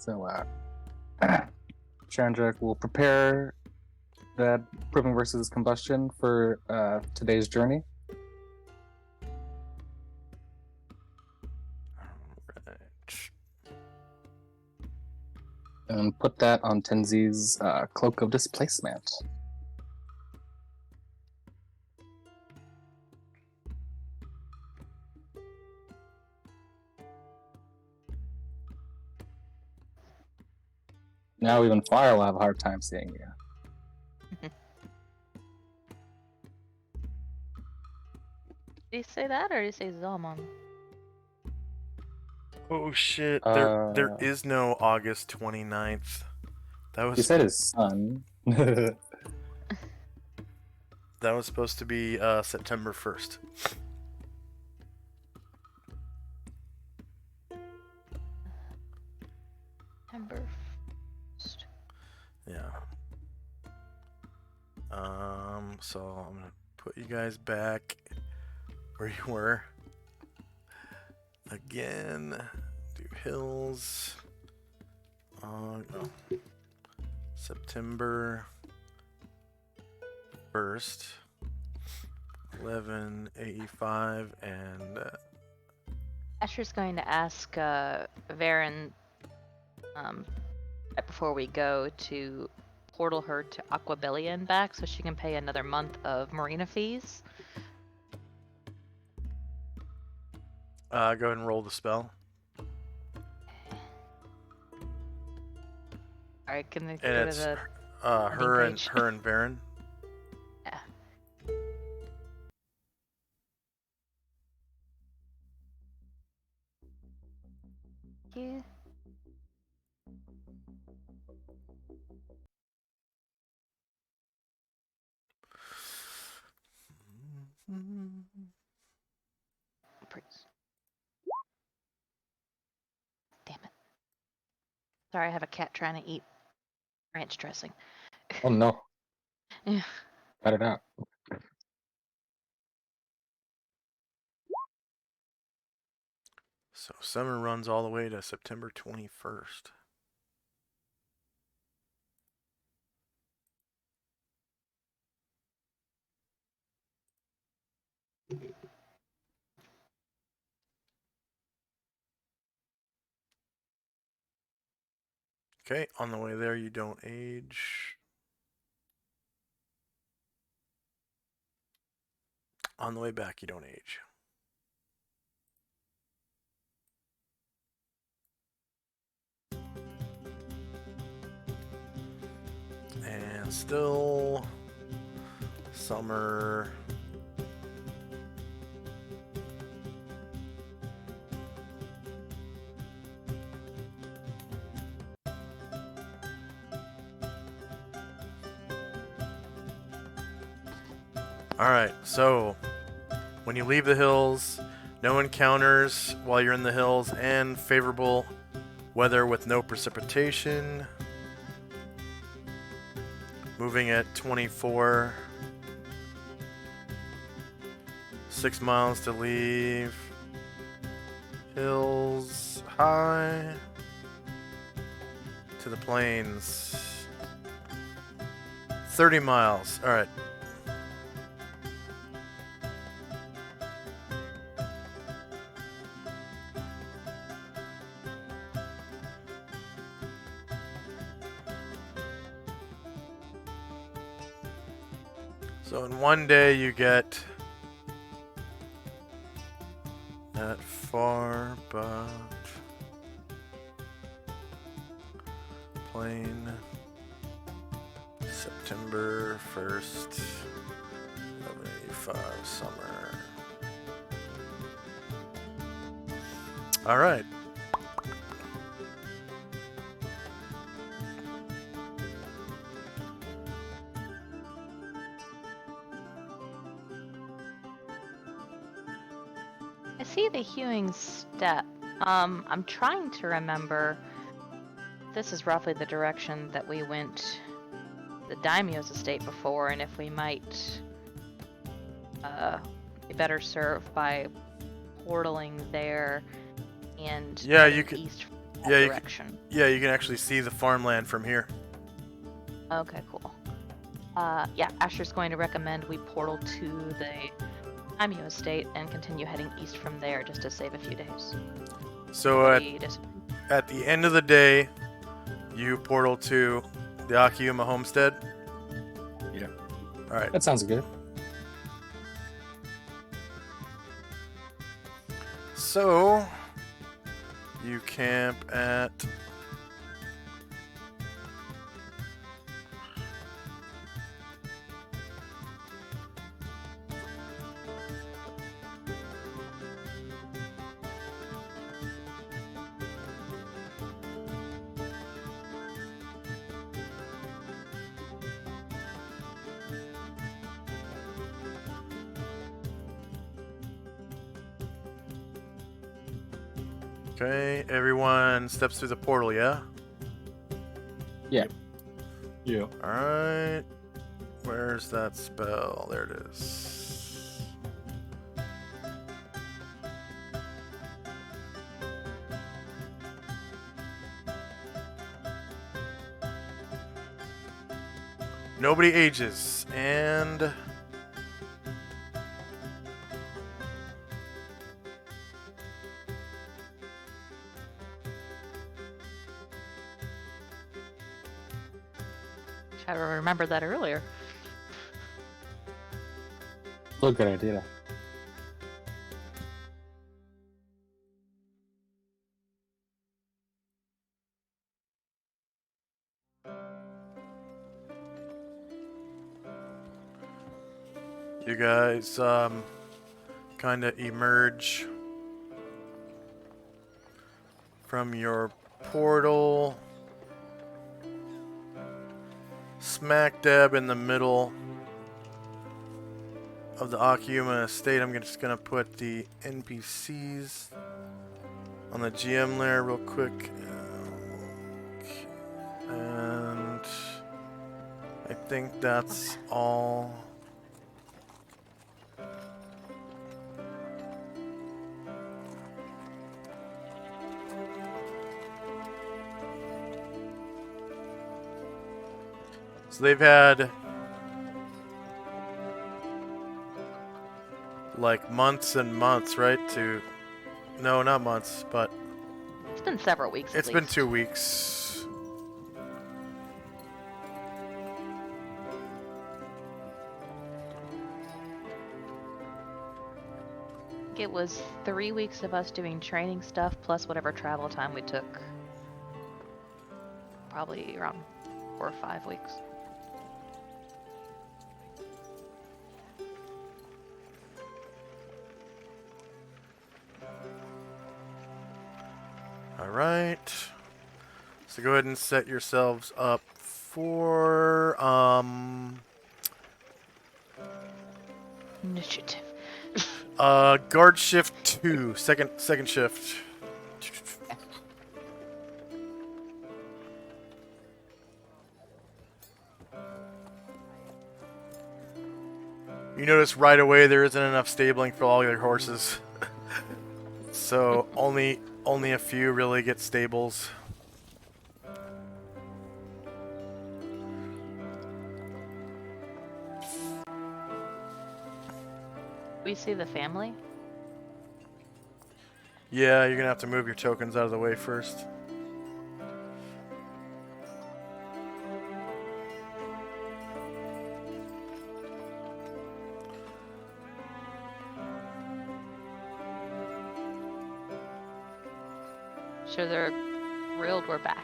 So, Chandra will prepare that proving versus combustion for today's journey. Alright. And put that on Tenzi's cloak of displacement. Now even fire will have a hard time seeing you. Did he say that, or did he say Zalman? Oh shit, there Uh, is no August 29th. That He was said his son. that was supposed to be September 1st. September 1st. Yeah. So I'm gonna put you guys back where you were. Again, do hills. No. September 1st, 11:85, and Asher's going to ask Varen right before we go to portal her to Aquabilia and back so she can pay another month of marina fees. go ahead and roll the spell. Alright, can they go And to it's the her and page? Varen. Yeah. Yeah. Please. Damn it. Sorry, I have a cat trying to eat ranch dressing. Oh no. Yeah. Cut it out. So summer runs all the way to September 21st. Okay, on the way there you don't age. On the way back you don't age. And still summer. Alright, so when you leave the hills, no encounters while you're in the hills, and favorable weather with no precipitation. Moving at 24. 6 miles to leave. Hills high. To the plains. 30 miles. Alright. So in one day you get that far, but plain September 1st, 1185 summer. All right. I see the hewing step. I'm trying to remember. This is roughly the direction that we went the Daimyo's estate before, and if we might be better served by portaling there and Yeah, heading you could. east. that Yeah, direction. Yeah, you can actually see the farmland from here. Okay, cool. Yeah, Asher's going to recommend we portal to the Daimyo estate and continue heading east from there just to save a few days. So at the end of the day, you portal to the Akiyama homestead. Yeah. All right. That sounds good. So you camp at Okay, everyone steps through the portal, yeah? Yeah. Yeah. Alright. Where's that spell? There it is. Nobody ages, and Should have remembered that earlier. Still a good idea. you guys kind of emerge from your portal smack dab in the middle of the Akiyama estate. I'm just gonna put the NPCs on the GM layer real quick. Okay. And I think that's all. So they've had like months and months, right? No, not months, but It's been several weeks. it's at been least. 2 weeks. It was 3 weeks of us doing training stuff plus whatever travel time we took. Probably around 4 or 5 weeks. All right. So go ahead and set yourselves up for Initiative. guard shift 2, second shift. You notice right away there isn't enough stabling for all your horses. So only a few really get stables. We see the family. Yeah, you're gonna have to move your tokens out of the way first. Sure, they're thrilled we're back.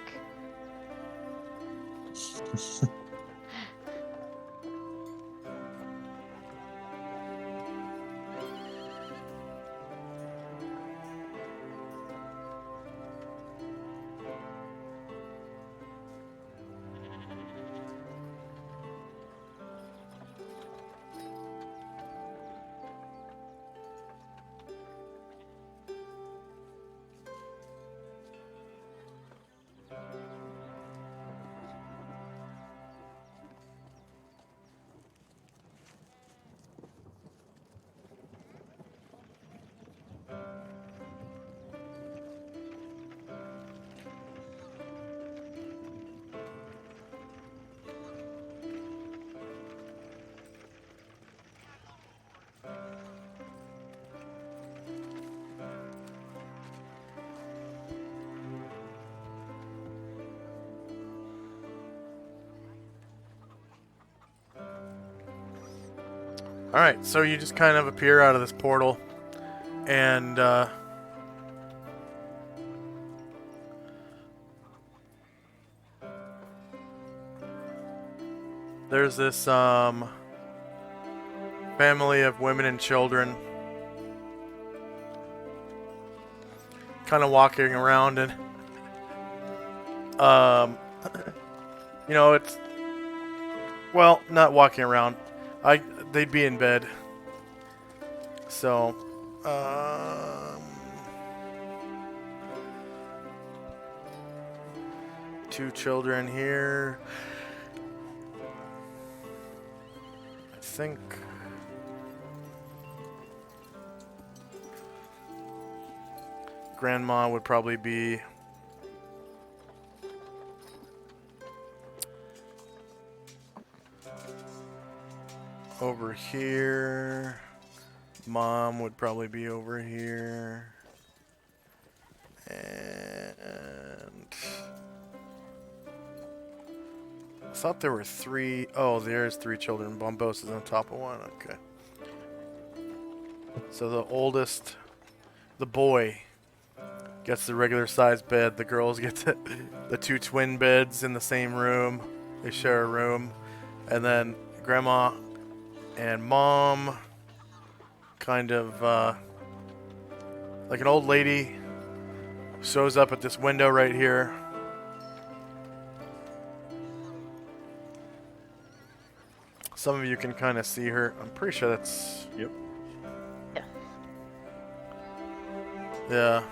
Alright, so you just kind of appear out of this portal, and there's this family of women and children kind of walking around, and you know, it's, well, not walking around. They'd be in bed. So, two children here. I think grandma would probably be over here. Mom would probably be over here. And I thought there were three. Oh, there's three children. Bombos is on top of one. Okay. So the oldest, the boy, gets the regular sized bed. The girls get the two twin beds in the same room. They share a room. And then grandma and mom, kind of like an old lady, shows up at this window right here. Some of you can kind of see her. I'm pretty sure that's... Yep. Yeah. Yeah.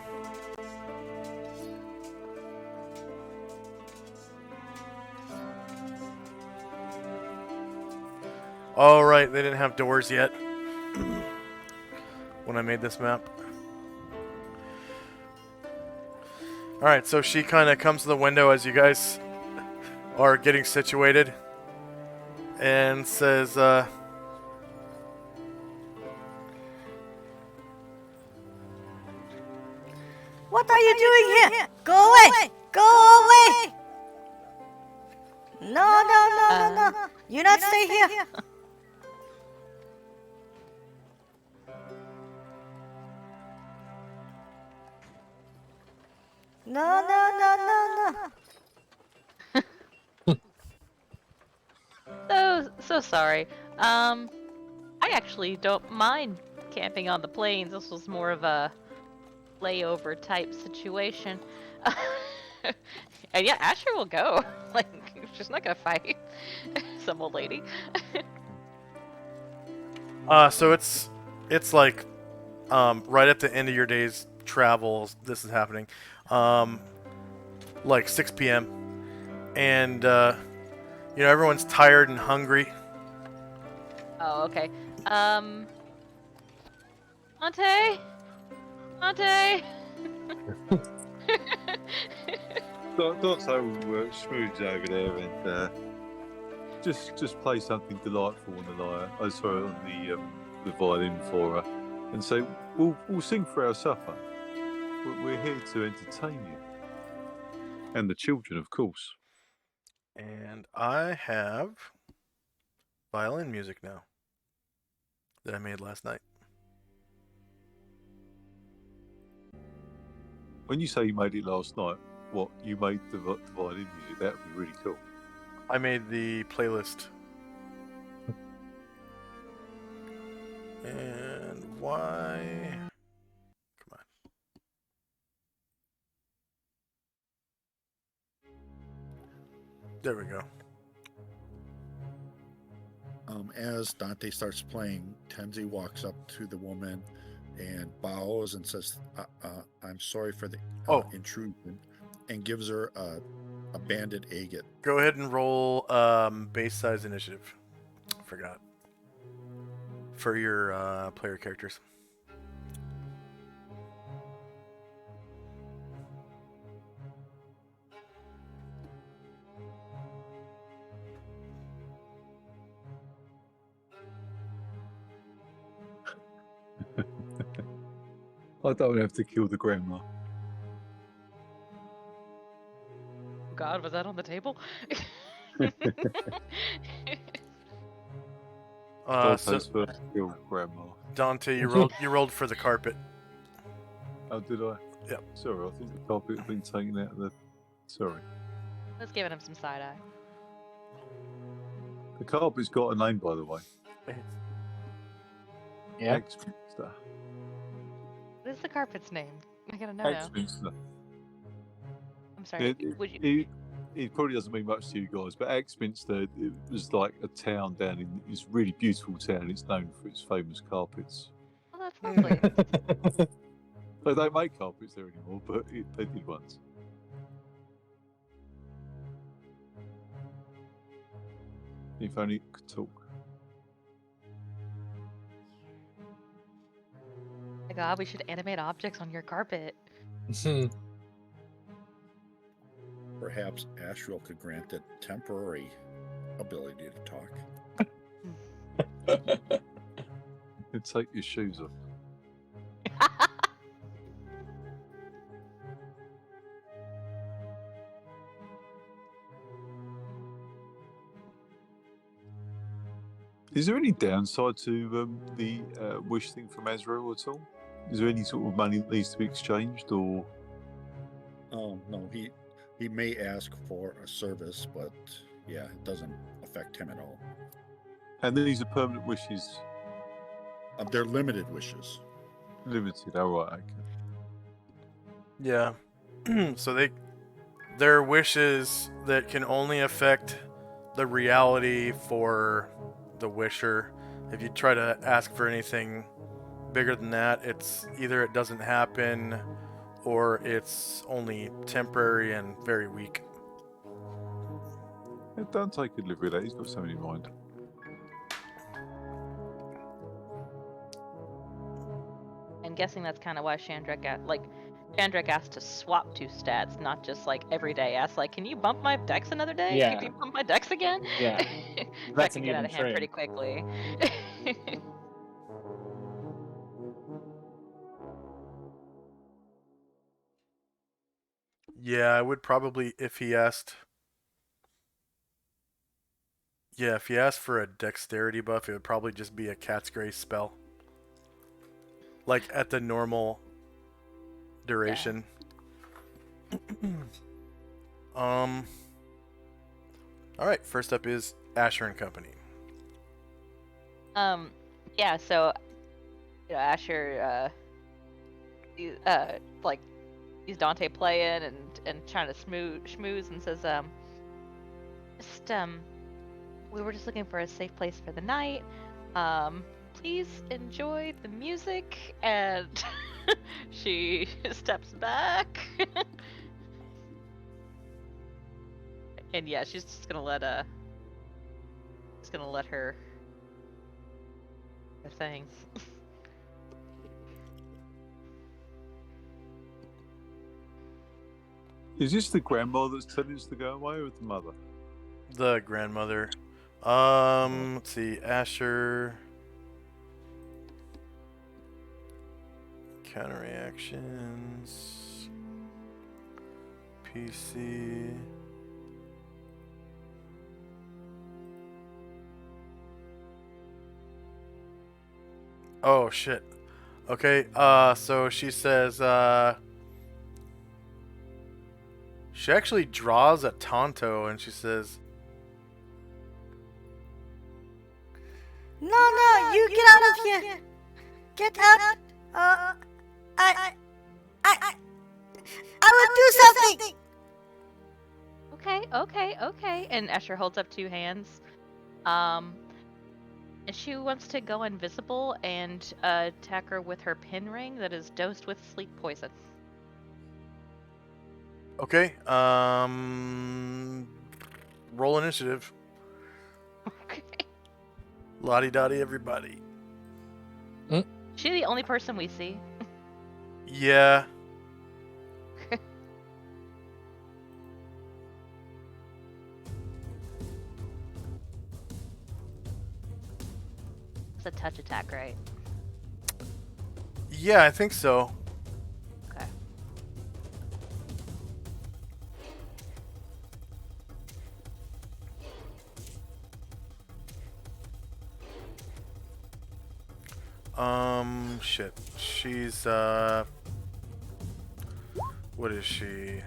Oh, right, they didn't have doors yet when I made this map. Alright, so she kind of comes to the window as you guys are getting situated and says, What are you doing here? Go away! Go away! No. You not stay here. No. So sorry. I actually don't mind camping on the plains. This was more of a layover type situation. And yeah, Asher will go. Like, she's not gonna fight some old lady. so it's like right at the end of your day's travels, this is happening. Like 6 p.m. And you know, everyone's tired and hungry. Oh, okay. Ante? Not so smooth over there, and just play something delightful on the lyre. Oh, sorry, on the violin for her, and say we'll sing for our supper. We're here to entertain you and the children, of course. And I have violin music now that I made last night. When you say you made it last night, what you made the violin music? That would be really cool. I made the playlist. And why? Come on. There we go. As Dante starts playing, Tenzi walks up to the woman and bows and says, I'm sorry for the intrusion, and gives her a banded agate. Go ahead and roll base size initiative. Forgot. For your player characters. I don't have to kill the grandma. God, was that on the table? Dante's first kill grandma. Dante, you rolled for the carpet. Oh, did I? Yep. Sorry, I thought the carpet had been taken out of the. Sorry. Let's give him some side eye. The carpet's got a name, by the way. Yeah. Exminster. What is the carpet's name? I gotta know now. Exminster. I'm sorry. It, Would you? it probably doesn't mean much to you guys, but Exminster, it was like a town down in this really beautiful town. It's known for its famous carpets. Oh, that's lovely. They don't make carpets there anymore, but they did once. If only it could talk. My God, we should animate objects on your carpet. Perhaps Asriel could grant it temporary ability to talk. You'd take your shoes off. Is there any downside to the wish thing from Azrael at all? Is there any sort of money that needs to be exchanged, or? Oh no, he may ask for a service, but yeah, it doesn't affect him at all. And these are permanent wishes. They're limited wishes. Limited. All right. Okay. Yeah. So they're wishes that can only affect the reality for the wisher. If you try to ask for anything bigger than that, it's either it doesn't happen or it's only temporary and very weak. Yeah, Dante could live with that. He's got something in mind. I'm guessing that's kind of why Chandrak asked to swap 2 stats, not just like every day. Asked like, can you bump my dex another day? Yeah. Can you bump my dex again? Yeah. that That's can an get out even of hand trade. pretty quickly. Yeah, I would probably if he asked for a dexterity buff, it would probably just be a Cat's Grace spell. Like at the normal duration. Alright, first up is Asher and Company. Yeah, so Asher like he's Dante playing and trying to schmooze and says, we were just looking for a safe place for the night. Please enjoy the music. And she steps back. And yeah, she's just gonna let her thing. Is this the grandma that's telling us to go away, or the mother? The grandmother. Let's see, Asher. Counter reactions. PC. Oh shit. Okay, so she says, she actually draws a Tonto and she says, No, you get out of here. Get out. I will do something. Okay. And Escher holds up 2 hands. And she wants to go invisible and attack her with her pin ring that is dosed with sleep poison. okay, roll initiative. Okay. Lottie-dottie everybody. She the only person we see. Yeah. It's a touch attack, right? Yeah, I think so. Okay. Shit. She's, what is she?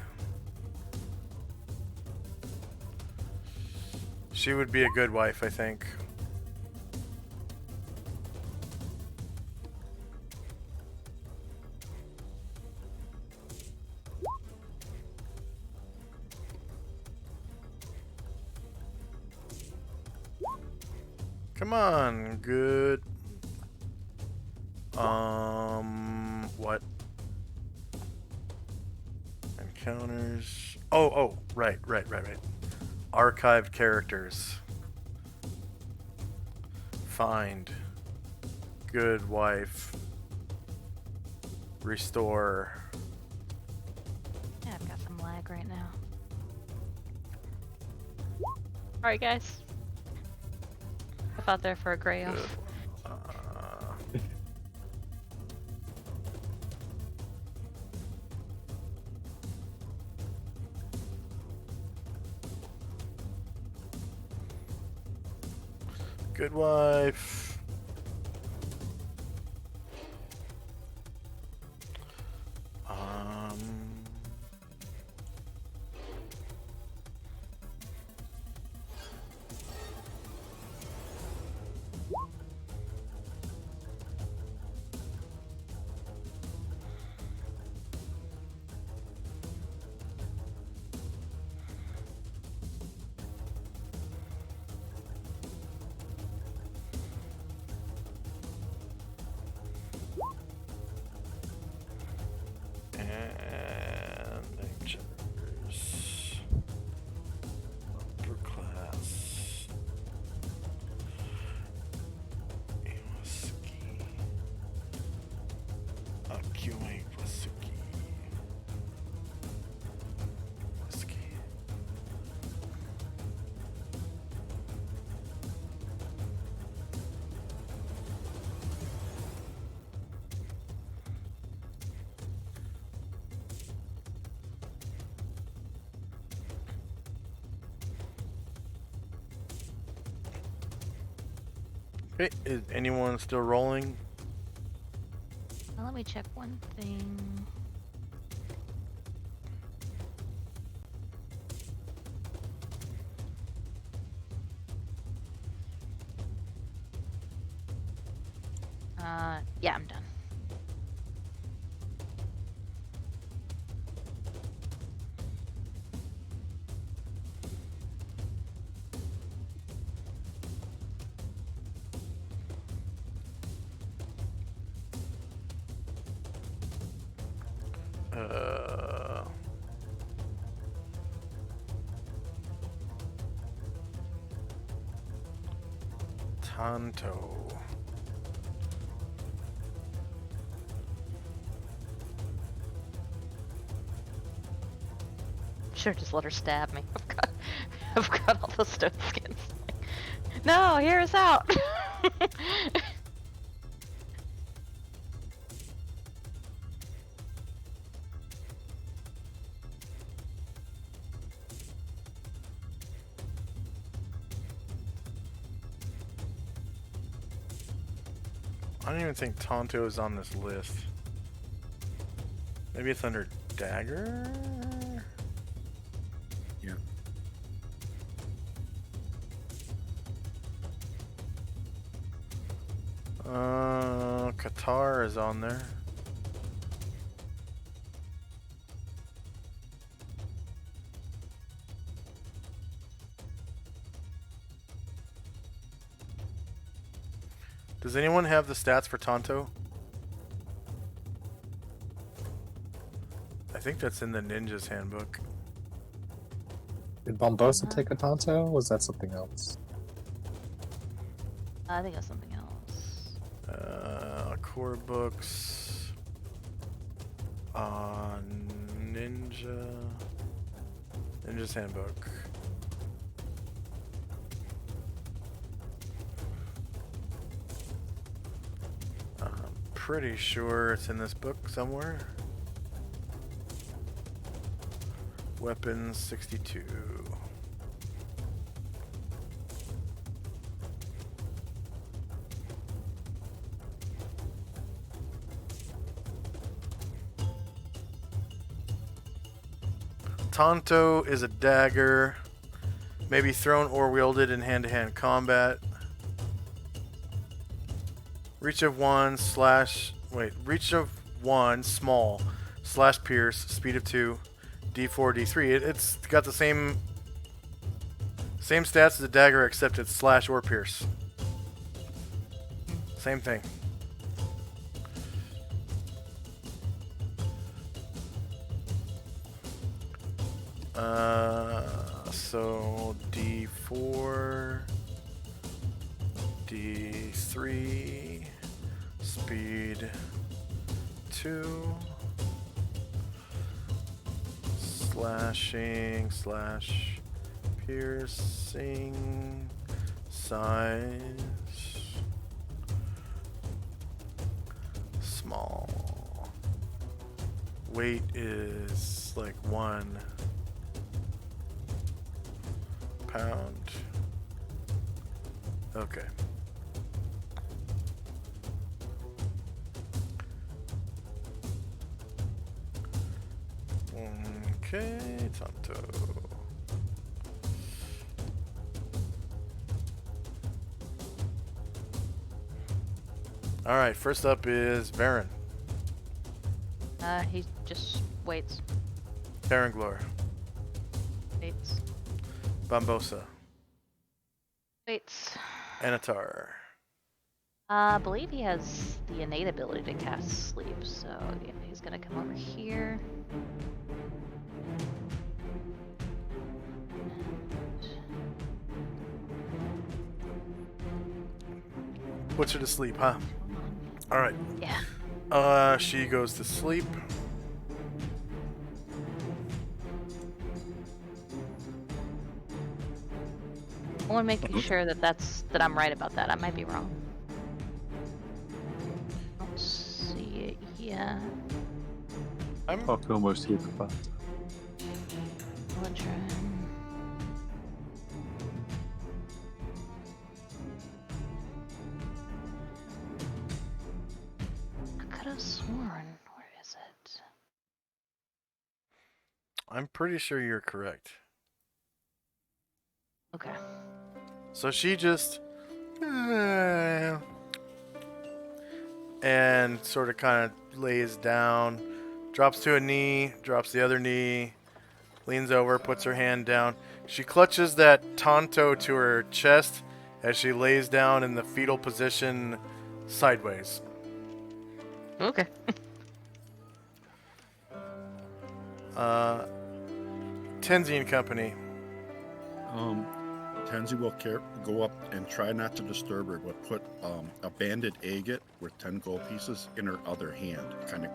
She would be a good wife, I think. Come on, good. What? Encounters. Oh, right. Archived characters. Find. Good wife. Restore. Yeah, I've got some lag right now. Alright, guys. I thought there for a gray Good. elf. Good wife. And natures. Upper class. Iwasuki. Akiwa Iwasuki. Iwasuki. Hey, is anyone still rolling? Now let me check one thing. Yeah, I'm done. Tanto. Sure, just let her stab me. I've got all the stone skins. No, hear us out. I don't even think Tonto is on this list. Maybe it's under Dagger? Yeah. Qatar is on there. Does anyone have the stats for Tonto? I think that's in the Ninja's Handbook. Did Bombosa take a Tonto? Was that something else? I think that's something else. Core books. Ninja's Handbook. I'm pretty sure it's in this book somewhere. Weapons 62. Tonto is a dagger. Maybe thrown or wielded in hand-to-hand combat. Reach of 1 reach of 1 small / pierce, speed of 2, d4, d3. It's got the same stats as a dagger, except it's slash or pierce. Same thing. So d4, d3, speed 2, slashing / piercing, size small, weight is like 1 pound. Okay. Okay, Tonto. Alright, first up is Baron. He just waits. Baranglor. Waits. Bombosa. Waits. Anatar. I believe he has the innate ability to cast sleep, so yeah, he's gonna come over here. Puts her to sleep, huh? Alright. Yeah. She goes to sleep. I want to make sure that I'm right about that. I might be wrong. I don't see it yet. I can almost hear the button. I'll try. I could have sworn. Where is it? I'm pretty sure you're correct. Okay. So she just and sort of kind of lays down, drops to a knee, drops the other knee, leans over, puts her hand down. She clutches that Tonto to her chest as she lays down in the fetal position sideways. Okay. Tenzi and Company. Tenzi will go up and try not to disturb her, but put a banded agate with 10 gold pieces in her other hand. Kind of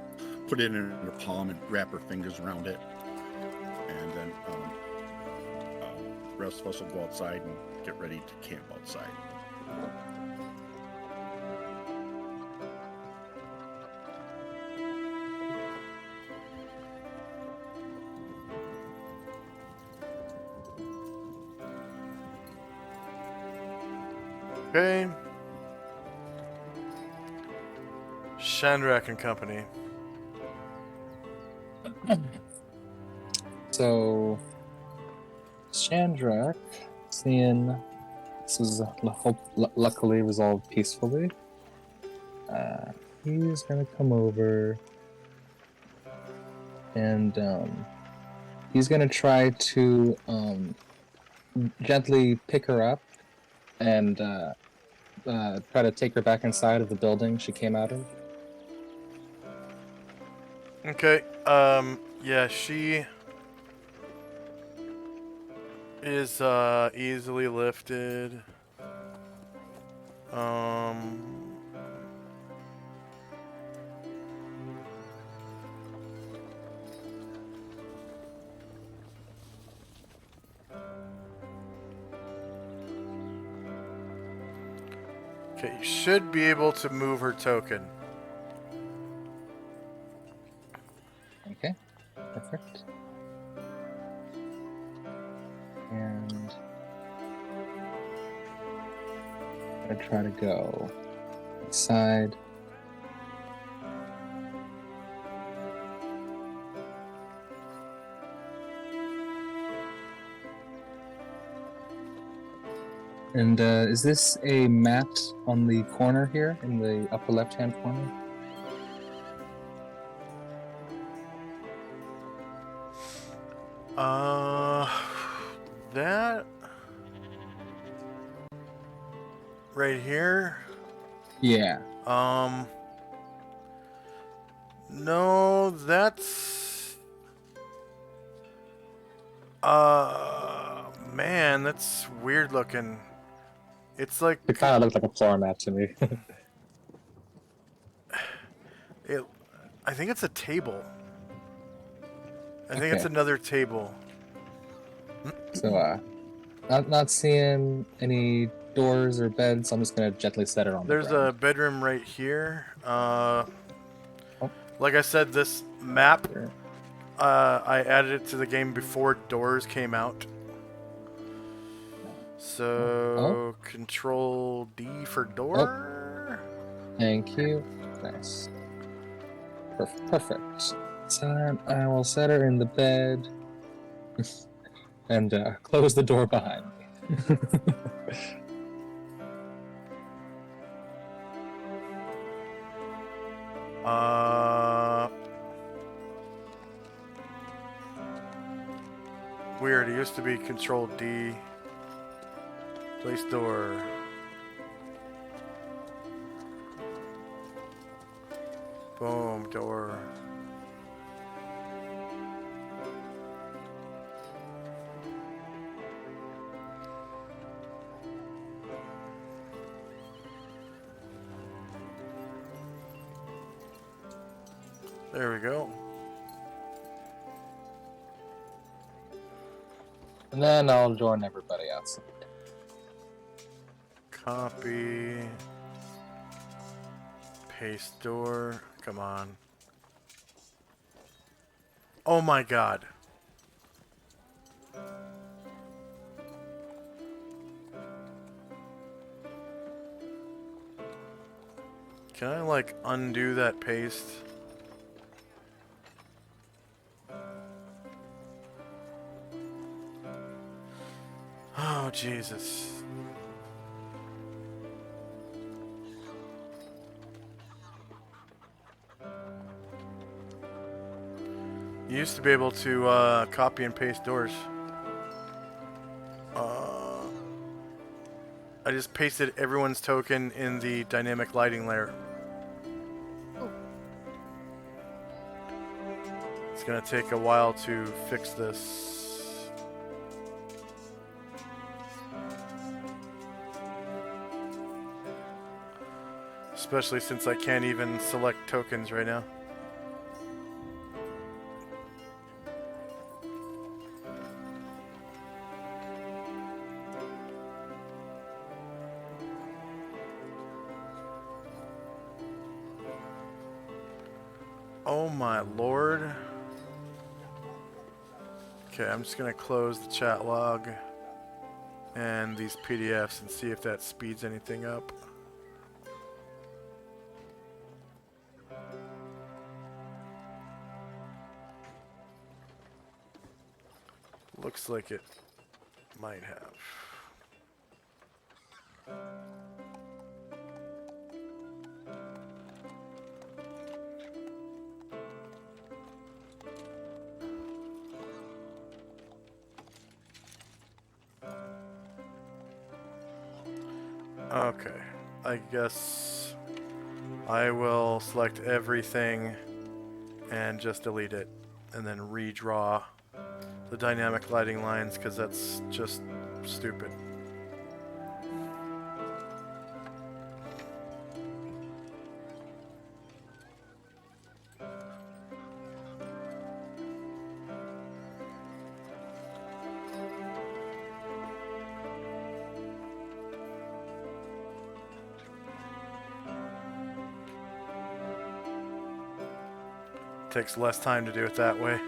put it in her palm and wrap her fingers around it. And then the rest of us will go outside and get ready to camp outside. Okay. Shandrak and Company. So, Shandrak, seeing this is luckily resolved peacefully, he's gonna come over and he's gonna try to gently pick her up and try to take her back inside of the building she came out of. Okay. Yeah, she is easily lifted. Okay, you should be able to move her token. Okay, perfect. And I'm gonna try to go inside. And is this a mat on the corner here, in the upper left-hand corner? That right here. Yeah. No, that's man, that's weird looking. It's like It kind of looks like a floor mat to me. I think it's a table. I think Okay. it's another table. So, not seeing any doors or beds. I'm just gonna gently set it on There's the ground. a bedroom right here. Like I said, this map, Sure. I added it to the game before doors came out. So, Control D for door. Thank you. Nice. Perfect. So I will set her in the bed and close the door behind me. Weird. It used to be Control D. Place door. Boom, door. There we go. And then I'll join everybody outside. Copy. Paste door. Come on. Oh my god. Can I, like, undo that paste? Oh, Jesus. You used to be able to copy and paste doors. I just pasted everyone's token in the dynamic lighting layer. It's gonna take a while to fix this. Especially since I can't even select tokens right now. Oh my lord. Okay, I'm just gonna close the chat log and these PDFs and see if that speeds anything up. Looks like it might have. Okay, I guess I will select everything and just delete it and then redraw the dynamic lighting lines because that's just stupid. Takes less time to do it that way.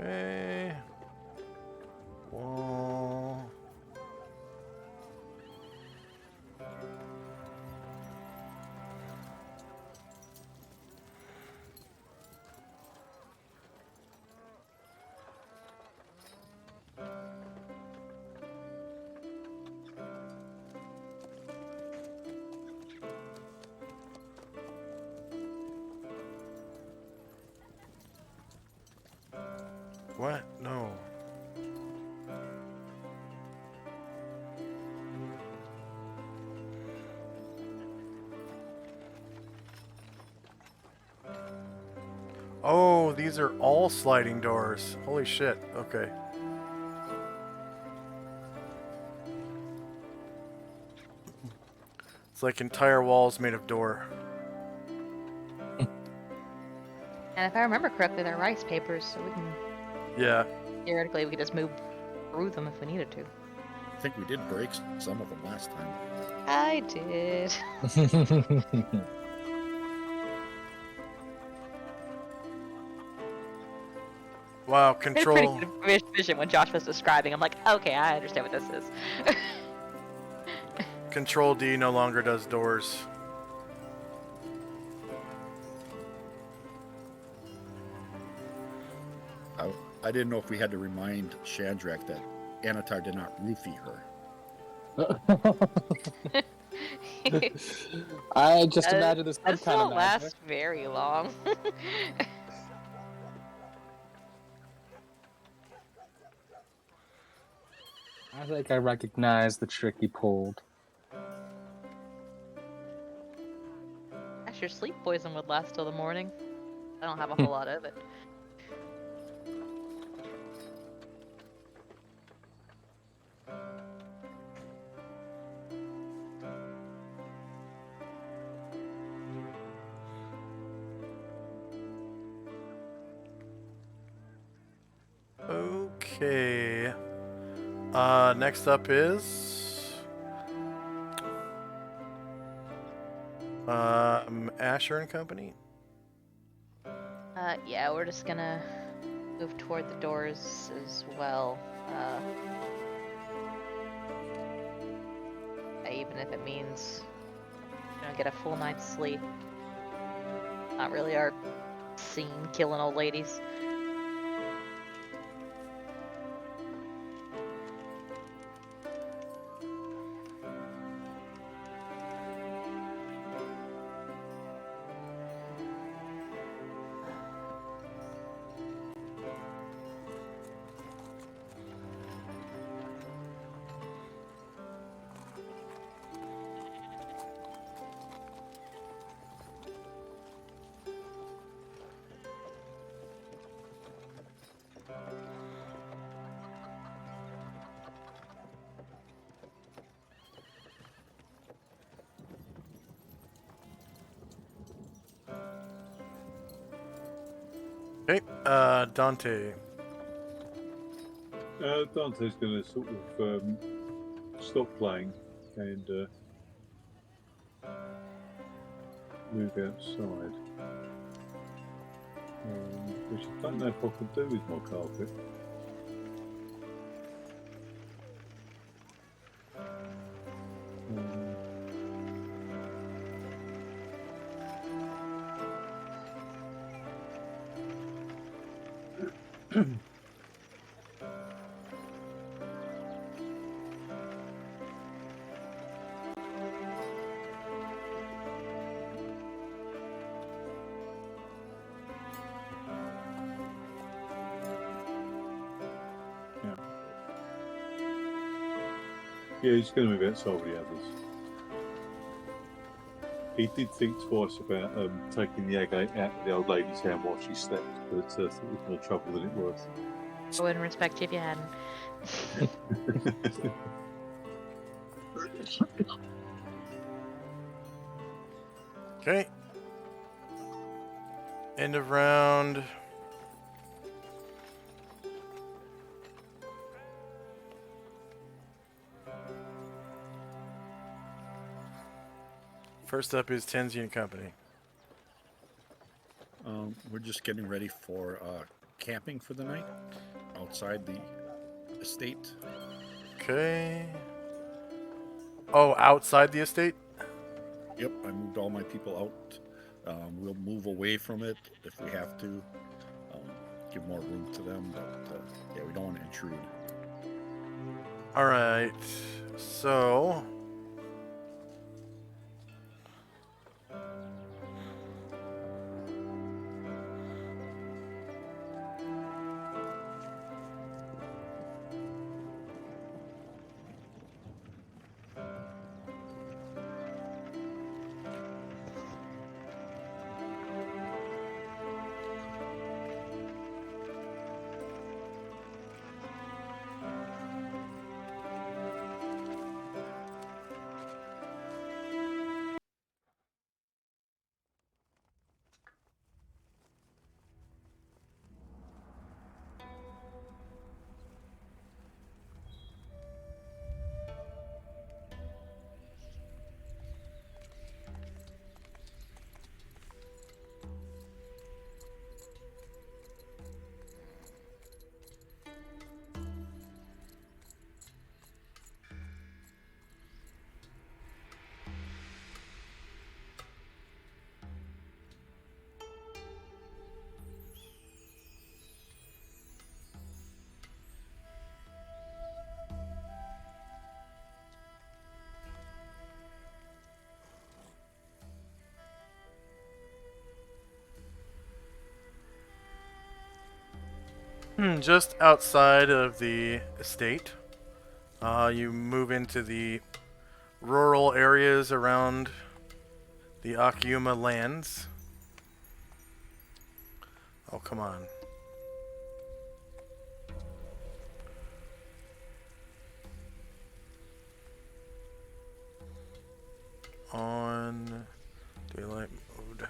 Okay. Wall. What? No. Oh, these are all sliding doors. Holy shit. Okay. It's like entire walls made of door. And if I remember correctly, they're rice papers, so we can Yeah. theoretically we could just move through them if we needed to. I think we did break some of them last time. I did. Wow, I had a pretty control. good vision when Josh was describing. I'm like, okay, I understand what this is. Control D no longer does doors. I didn't know if we had to remind Shandrak that Anatar did not roofie her. I just imagine this some This kind of won't magic. last very long. I think I recognize the trick he pulled. Gosh, your sleep poison would last till the morning. I don't have a whole lot of it. Okay. Next up is Asher and Company. Yeah, we're just gonna move toward the doors as well. Even if it means, get a full night's sleep. Not really our scene, killing old ladies. Okay. Dante. Dante's going to sort of stop playing and move outside. Which I don't know if I can do with my carpet. Yeah, he's going to move outside with the others. He did think twice about taking the agate out of the old lady's hand while she slept, but it was more trouble than it was. I wouldn't respect you if you hadn't. Okay. End of round. First up is Tenzi and Company. We're just getting ready for camping for the night outside the estate. Okay. Oh, outside the estate? Yep, I moved all my people out. We'll move away from it if we have to. Give more room to them, but yeah, we don't want to intrude. Alright. So... just outside of the estate, you move into the rural areas around the Akiyuma lands. Oh, come on. On daylight mode.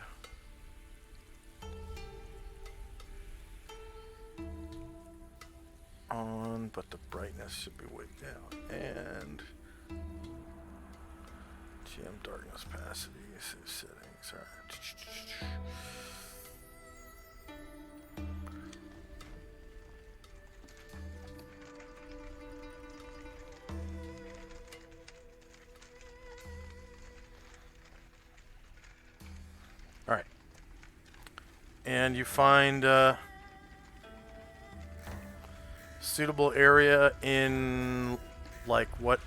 On, but the brightness should be way down. And GM darkness opacity, save settings. Alright. Alright. And you find suitable area in like what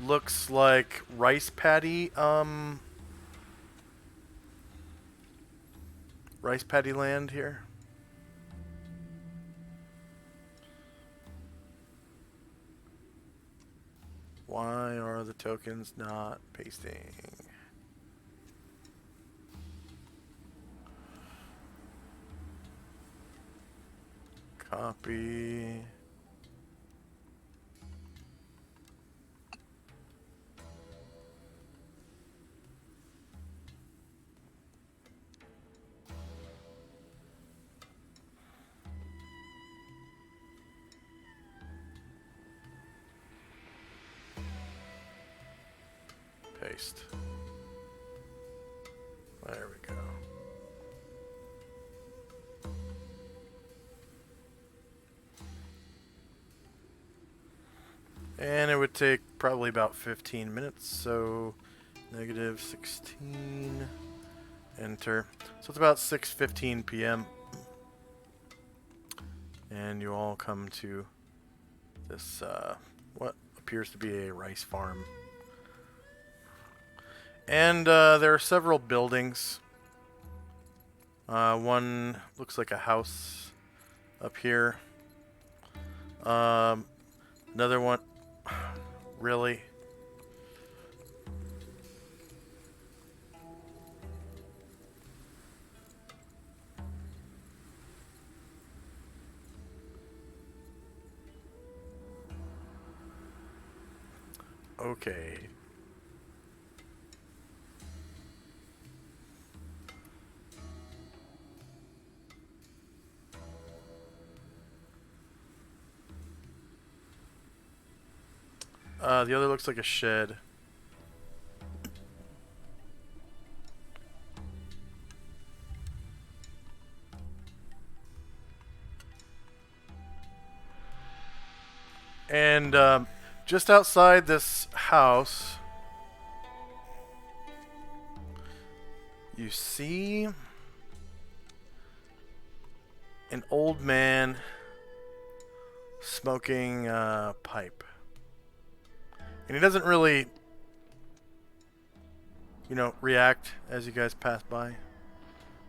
looks like rice paddy land here. Why are the tokens not pasting? Copy. Paste. There we go. And it would take probably about 15 minutes, so negative 16, enter. So it's about 6:15 p.m. And you all come to this, what appears to be a rice farm. And there are several buildings. One looks like a house up here. Another one. Really? Okay. The other looks like a shed. And just outside this house, you see an old man smoking a pipe. And he doesn't really, react as you guys pass by.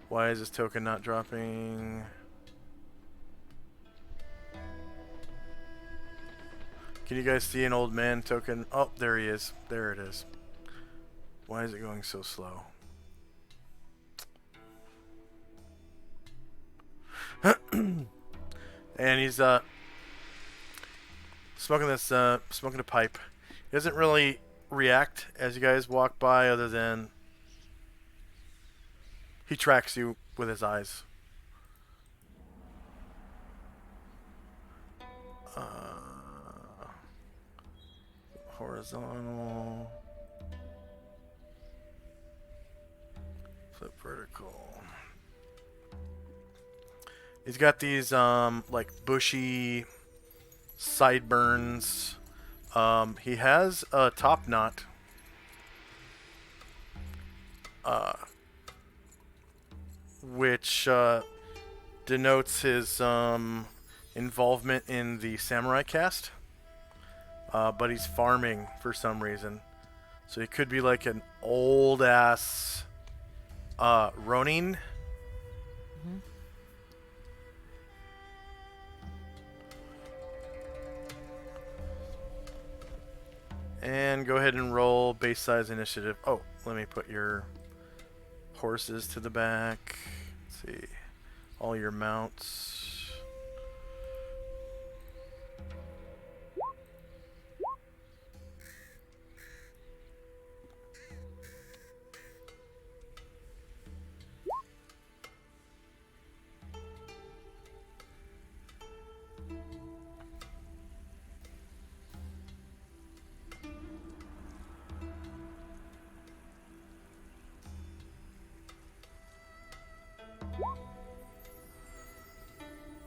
Why is this token not dropping? Can you guys see an old man token? Oh, there he is. There it is. Why is it going so slow? And he's smoking a pipe. He doesn't really react as you guys walk by, other than he tracks you with his eyes. Horizontal. Flip vertical. He's got these like bushy sideburns. He has a top knot. Which denotes his involvement in the samurai caste. But he's farming for some reason. So he could be like an old ass Ronin. Mm-hmm. And go ahead and roll base size initiative. Oh, let me put your horses to the back. Let's see. All your mounts.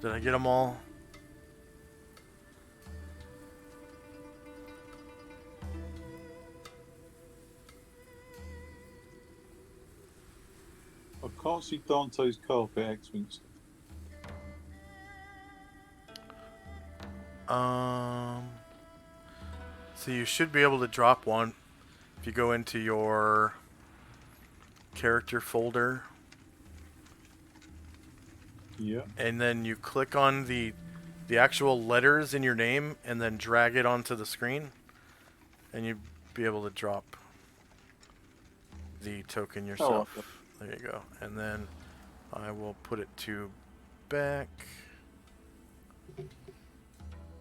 Did I get them all? I can't see Dante's carpet X-Wings. So you should be able to drop one if you go into your character folder. Yeah. And then you click on the actual letters in your name and then drag it onto the screen, and you'd be able to drop the token yourself. Oh, okay. There you go. And then I will put it to back,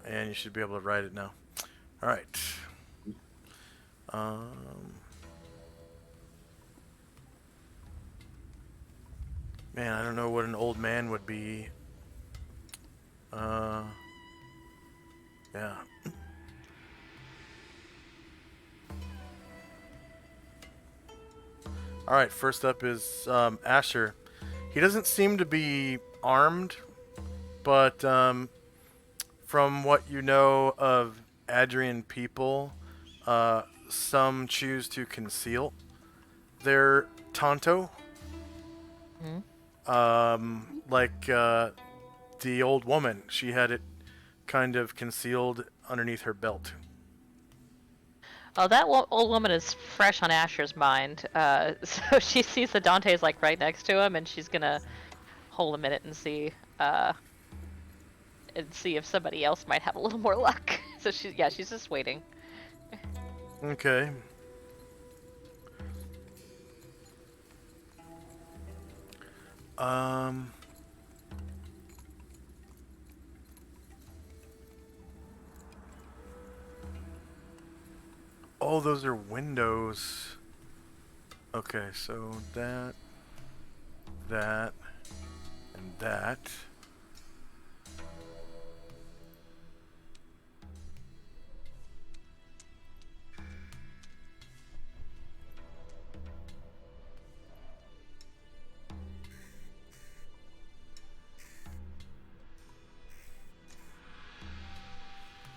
and you should be able to write it now. All right. Man, I don't know what an old man would be. Yeah. Alright, first up is Asher. He doesn't seem to be armed, but from what you know of Adrian people, some choose to conceal their Tonto. Like the old woman, she had it kind of concealed underneath her belt. Oh, that old woman is fresh on Asher's mind. So she sees that Dante's like right next to him, and she's gonna hold a minute and see if somebody else might have a little more luck. So she's just waiting. Okay. Oh, those are windows. Okay, so that, and that.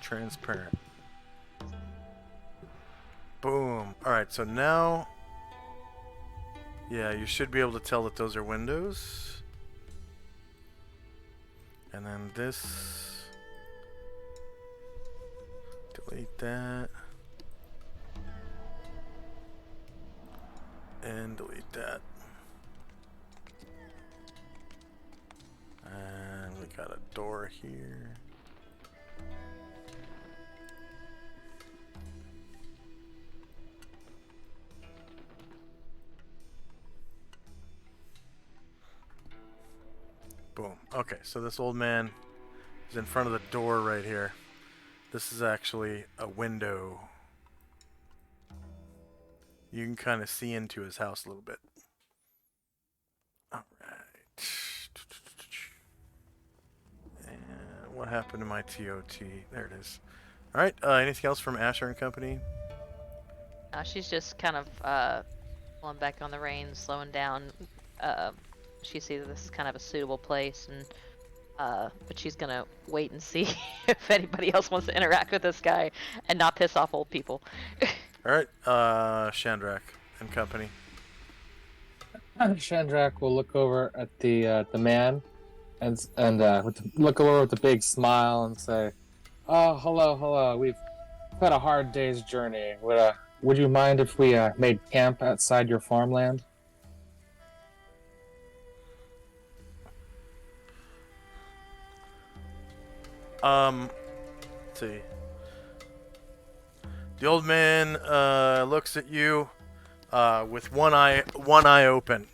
transparent. Boom. Alright, so now... Yeah, you should be able to tell that those are windows. And then this... Delete that. And delete that. And we got a door here. Boom. Okay, so this old man is in front of the door right here. This is actually a window. You can kind of see into his house a little bit. Alright. And what happened to my TOT? There it is. Alright, anything else from Asher and Company? She's just kind of pulling back on the reins, slowing down. She sees that this is kind of a suitable place, and but she's gonna wait and see if anybody else wants to interact with this guy and not piss off old people. Alright, Shandrak and Company. Shandrak will look over at the man and look over with a big smile and say, "Oh, hello. We've had a hard day's journey. Would you mind if we made camp outside your farmland?" Let's see. The old man looks at you with one eye open,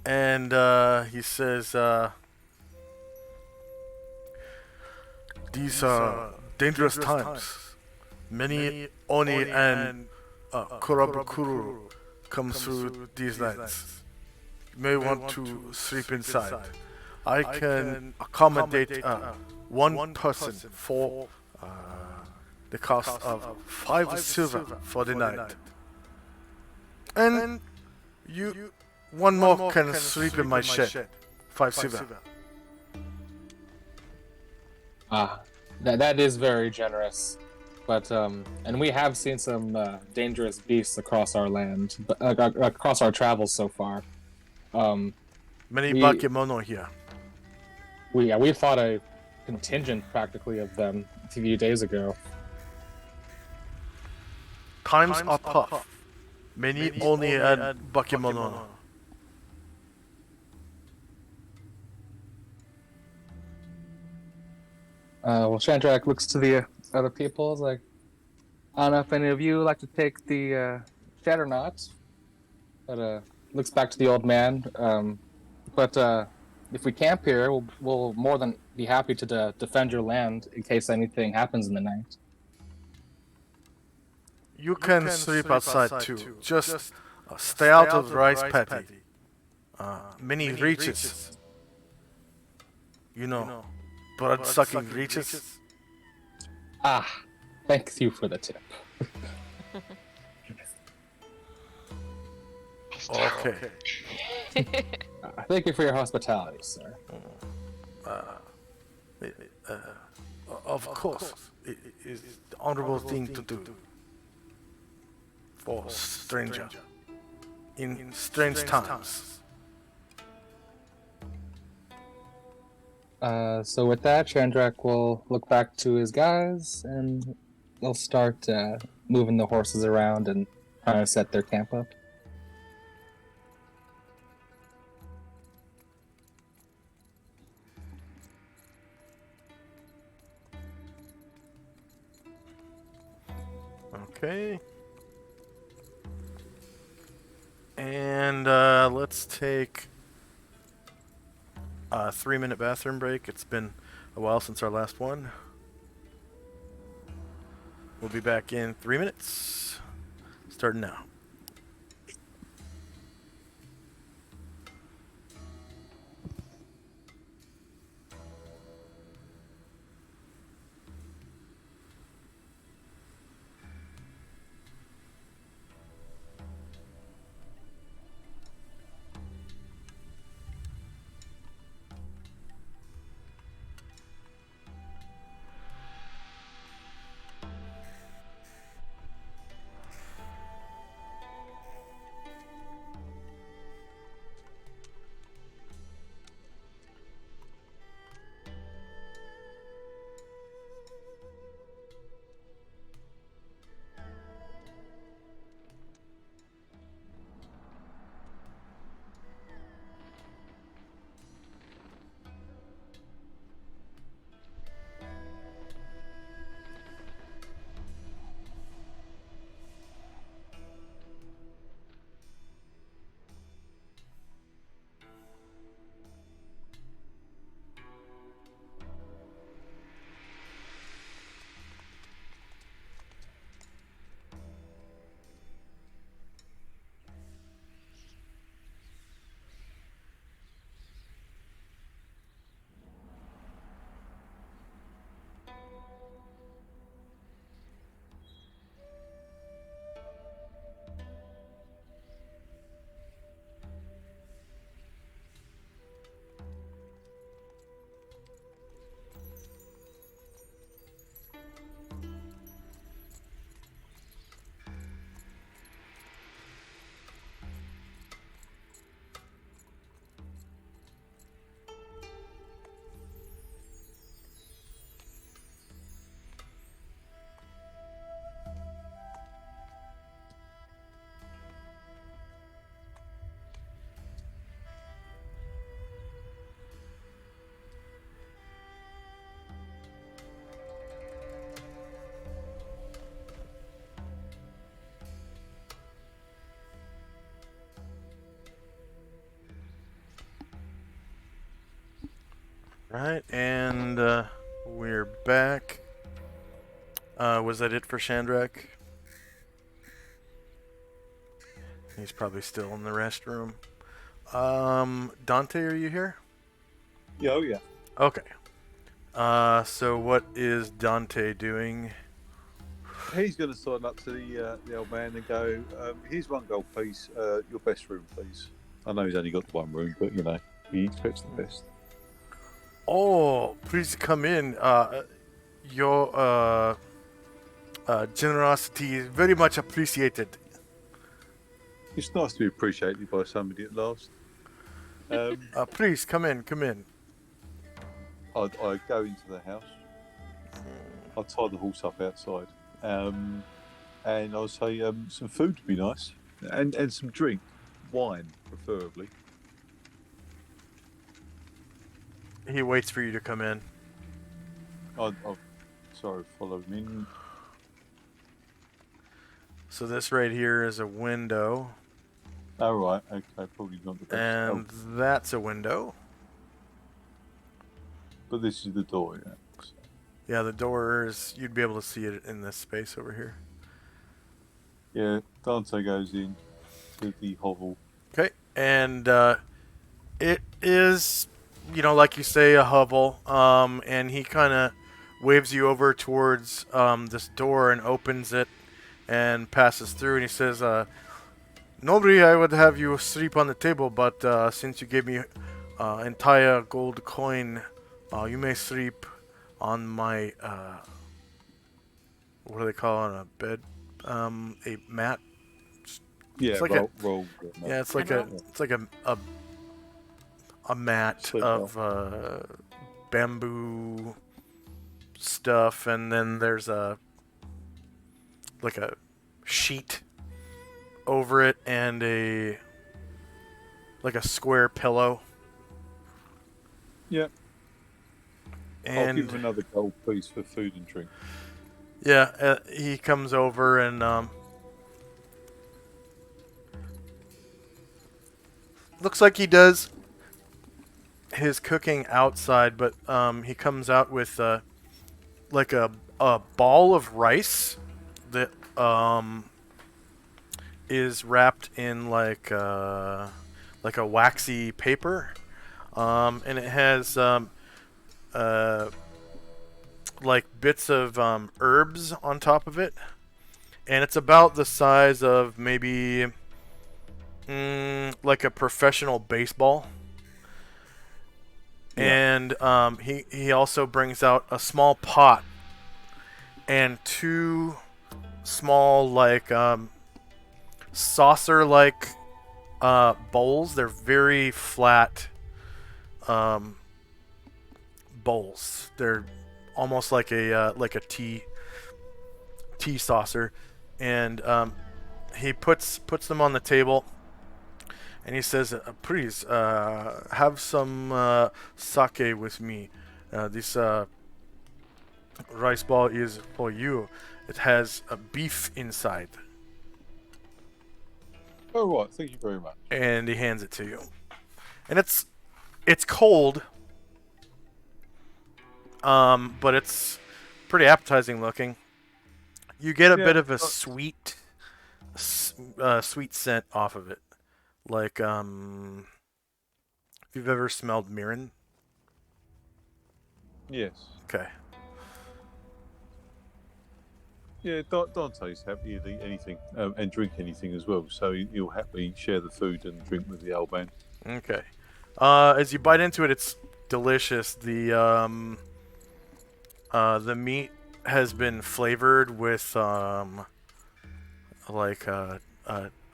and he says, "These are dangerous times. Many Oni and Kurabukuru come through these lands. You may want to sleep inside. I can accommodate one person for the cost of 5 silver for the night. And you, one more can sleep in my shed. 5 silver." That is very generous. But and we have seen some dangerous beasts across our land, across our travels so far. Many bakemono here. We fought a contingent practically of them a few days ago. Times are tough. Many only and bakemono. Well, Shandrak looks to the other people. Is like, I don't know if any of you like to take the shed or not. But looks back to the old man. But if we camp here, we'll more than be happy to defend your land in case anything happens in the night. You can sleep outside too. Just stay out of the rice paddy. Many reaches. You know, blood-sucking reaches. Thank you for the tip. Okay. Thank you for your hospitality, sir. Of course, it is the honorable thing to do for stranger in strange times. So with that, Chandrak will look back to his guys, and they'll start moving the horses around and trying to set their camp up. Okay. And let's take a 3-minute bathroom break. It's been a while since our last one. We'll be back in 3 minutes. Starting now. Right, and we're back. Was that it for Chandrak? He's probably still in the restroom. Dante, are you here? Yeah, oh yeah. Okay. So what is Dante doing? He's going to sign up to the old man and go, here's 1 gold, please. Your best room, please. I know he's only got the 1 room, but, you know, he expects the best. Oh, please come in. Your generosity is very much appreciated. It's nice to be appreciated by somebody at last. Please come in, come in. I go into the house. I tie the horse up outside. And I'll say some food would be nice. And some drink. Wine, preferably. He waits for you to come in. I'll sort of follow him in. So this right here is a window. Oh, right. Okay, probably not the best. And that's a window. But this is the door, yeah. So. Yeah, the doors, you'd be able to see it in this space over here. Yeah, Dante goes in to the hovel. Okay, and it is, you know, like you say, a hovel. And he kind of waves you over towards this door and opens it and passes through. And he says, normally I would have you sleep on the table, but since you gave me entire gold coin, you may sleep on my, what do they call it, a bed? A mat? Yeah, it's like roll. Yeah, it's like a mat Sleep of bamboo stuff, and then there's like a sheet over it and a square pillow. Yeah. I'll And give him another gold piece for food and drink. yeah, he comes over and looks like he does his cooking outside, but he comes out with like a ball of rice that is wrapped in like a waxy paper, and it has like bits of herbs on top of it, and it's about the size of maybe like a professional baseball. Yeah. And he also brings out a small pot and 2 small like saucer like bowls. They're very flat bowls. They're almost like a tea saucer, and he puts them on the table, and he says, "Please have some sake with me. This rice ball is for you. It has a beef inside." Oh, right. Thank you very much. And he hands it to you, and it's cold. But it's pretty appetizing looking. You get a bit of a sweet scent off of it. Like, if you've ever smelled mirin. Yes. Okay. Yeah, Dante's happy to eat anything and drink anything as well, so he'll happily share the food and drink with the old man. Okay. As you bite into it, it's delicious. The meat has been flavored with like a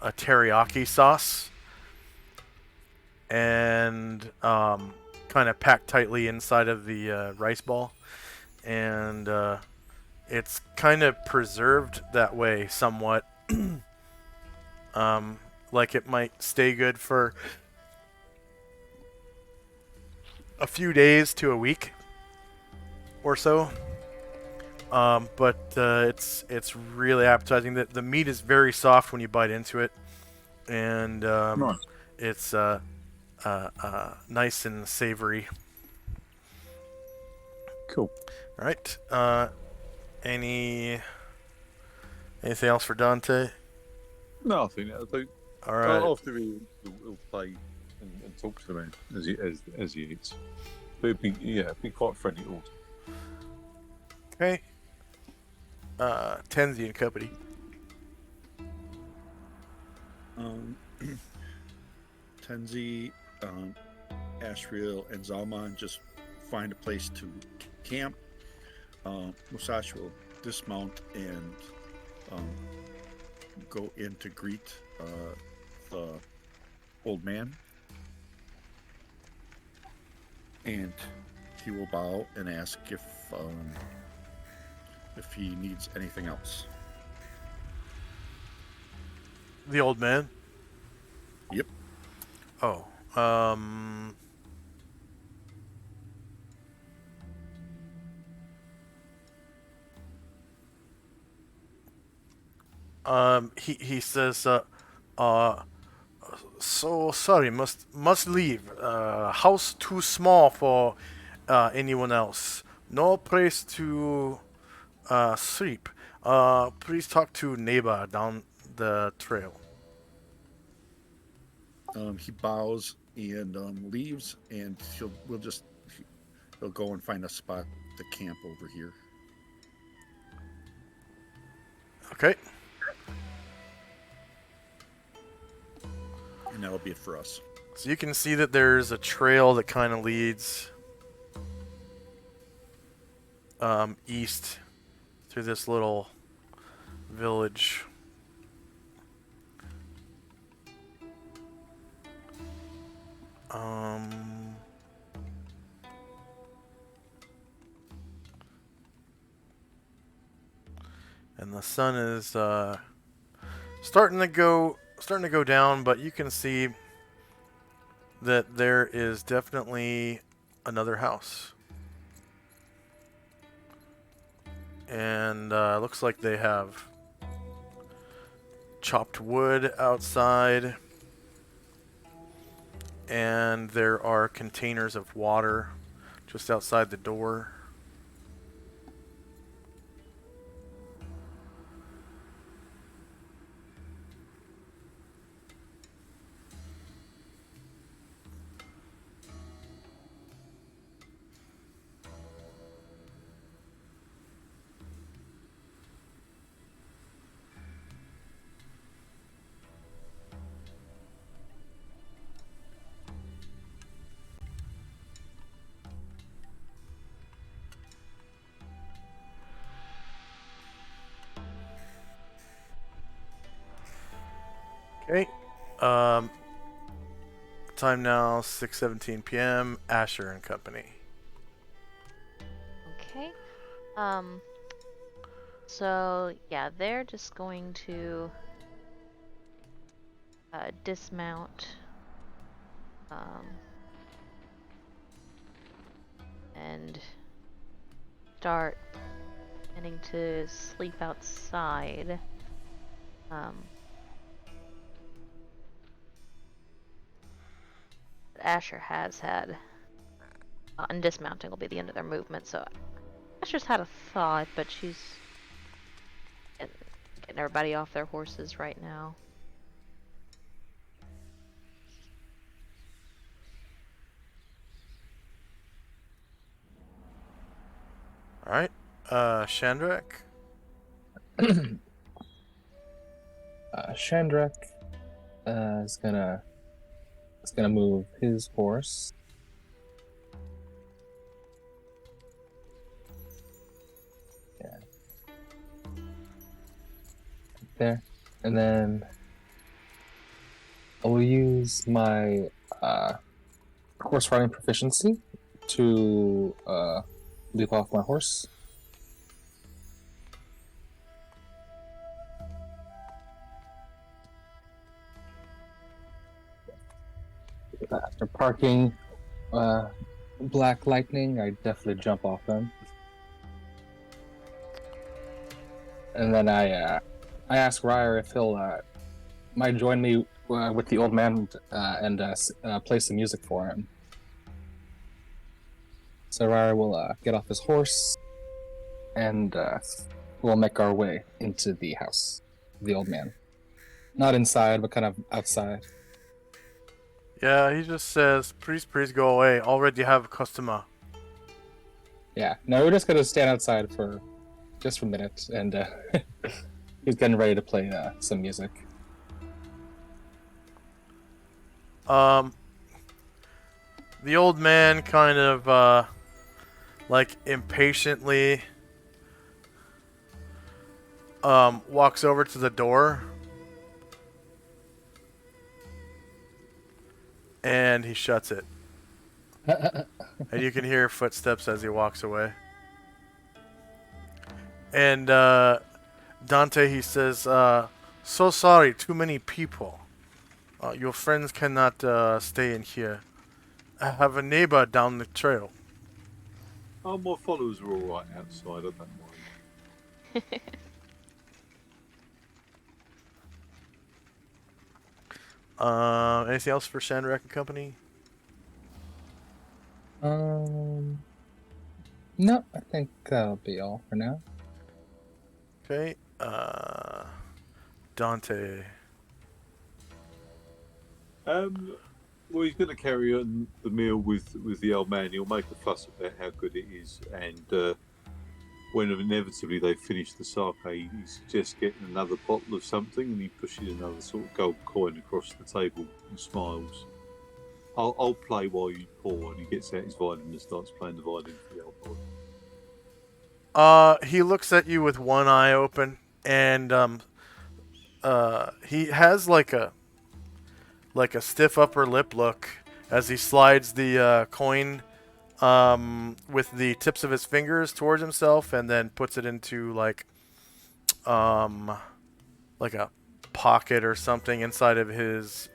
teriyaki sauce, and kind of packed tightly inside of the rice ball, and it's kind of preserved that way somewhat. Like it might stay good for a few days to a week or so. But it's really appetizing. The meat is very soft when you bite into it, and Nice. it's nice and savory. Cool. All right. Anything else for Dante? No, I think that'll do. All right. After he'll play and talk to the man as he eats. But it'd be quite friendly to all. Okay. Tenzi and company. Tenzi, Ashriel, and Zalman just find a place to camp. Musashi will dismount and go in to greet the old man. And he will bow and ask if he needs anything else. The old man? Yep. Oh. He says, so sorry, must leave. House too small for anyone else. No place to sleep. Please talk to neighbor down the trail. He bows and leaves, and he'll go and find a spot to camp over here. Okay. And that'll be it for us. So you can see that there's a trail that kind of leads east through this little village. And the sun is starting to go down, but you can see that there is definitely another house. And looks like they have chopped wood outside. And there are containers of water just outside the door. Okay. Time now 6:17 p.m. Asher and Company. Okay. So yeah, they're just going to dismount. And start planning to sleep outside. Asher has had, and dismounting will be the end of their movement, so Asher's had a thought, but she's getting everybody off their horses right now. Alright. Shandrak? Shandrak is gonna move his horse. Yeah. There. And then I will use my horse riding proficiency to leap off my horse. After parking Black Lightning, I definitely jump off them. And then I ask Ryer if he'll might join me with the old man and play some music for him. So Ryder will get off his horse, and we'll make our way into the house of the old man. Not inside, but kind of outside. Yeah, he just says, please go away. Already have a customer. Yeah, no, we're just gonna stand outside for just a minute, and he's getting ready to play some music. The old man kind of, like, impatiently, walks over to the door. And he shuts it. And you can hear footsteps as he walks away. And, Dante, he says, so sorry, too many people. Your friends cannot, stay in here. I have a neighbor down the trail. Oh, my followers are all right outside. I don't mind. Anything else for Shandrak and Company? No, I think that'll be all for now. Okay, Dante. Well, he's going to carry on the meal with the old man. He'll make a fuss about how good it is, and when inevitably they finish the sake, he suggests getting another bottle of something, and he pushes another sort of gold coin across the table and smiles. I'll play while you pour, and he gets out his violin and starts playing the violin for the old boy. He looks at you with one eye open, and he has like a stiff upper lip look as he slides the coin with the tips of his fingers towards himself, and then puts it into like a pocket or something inside of his.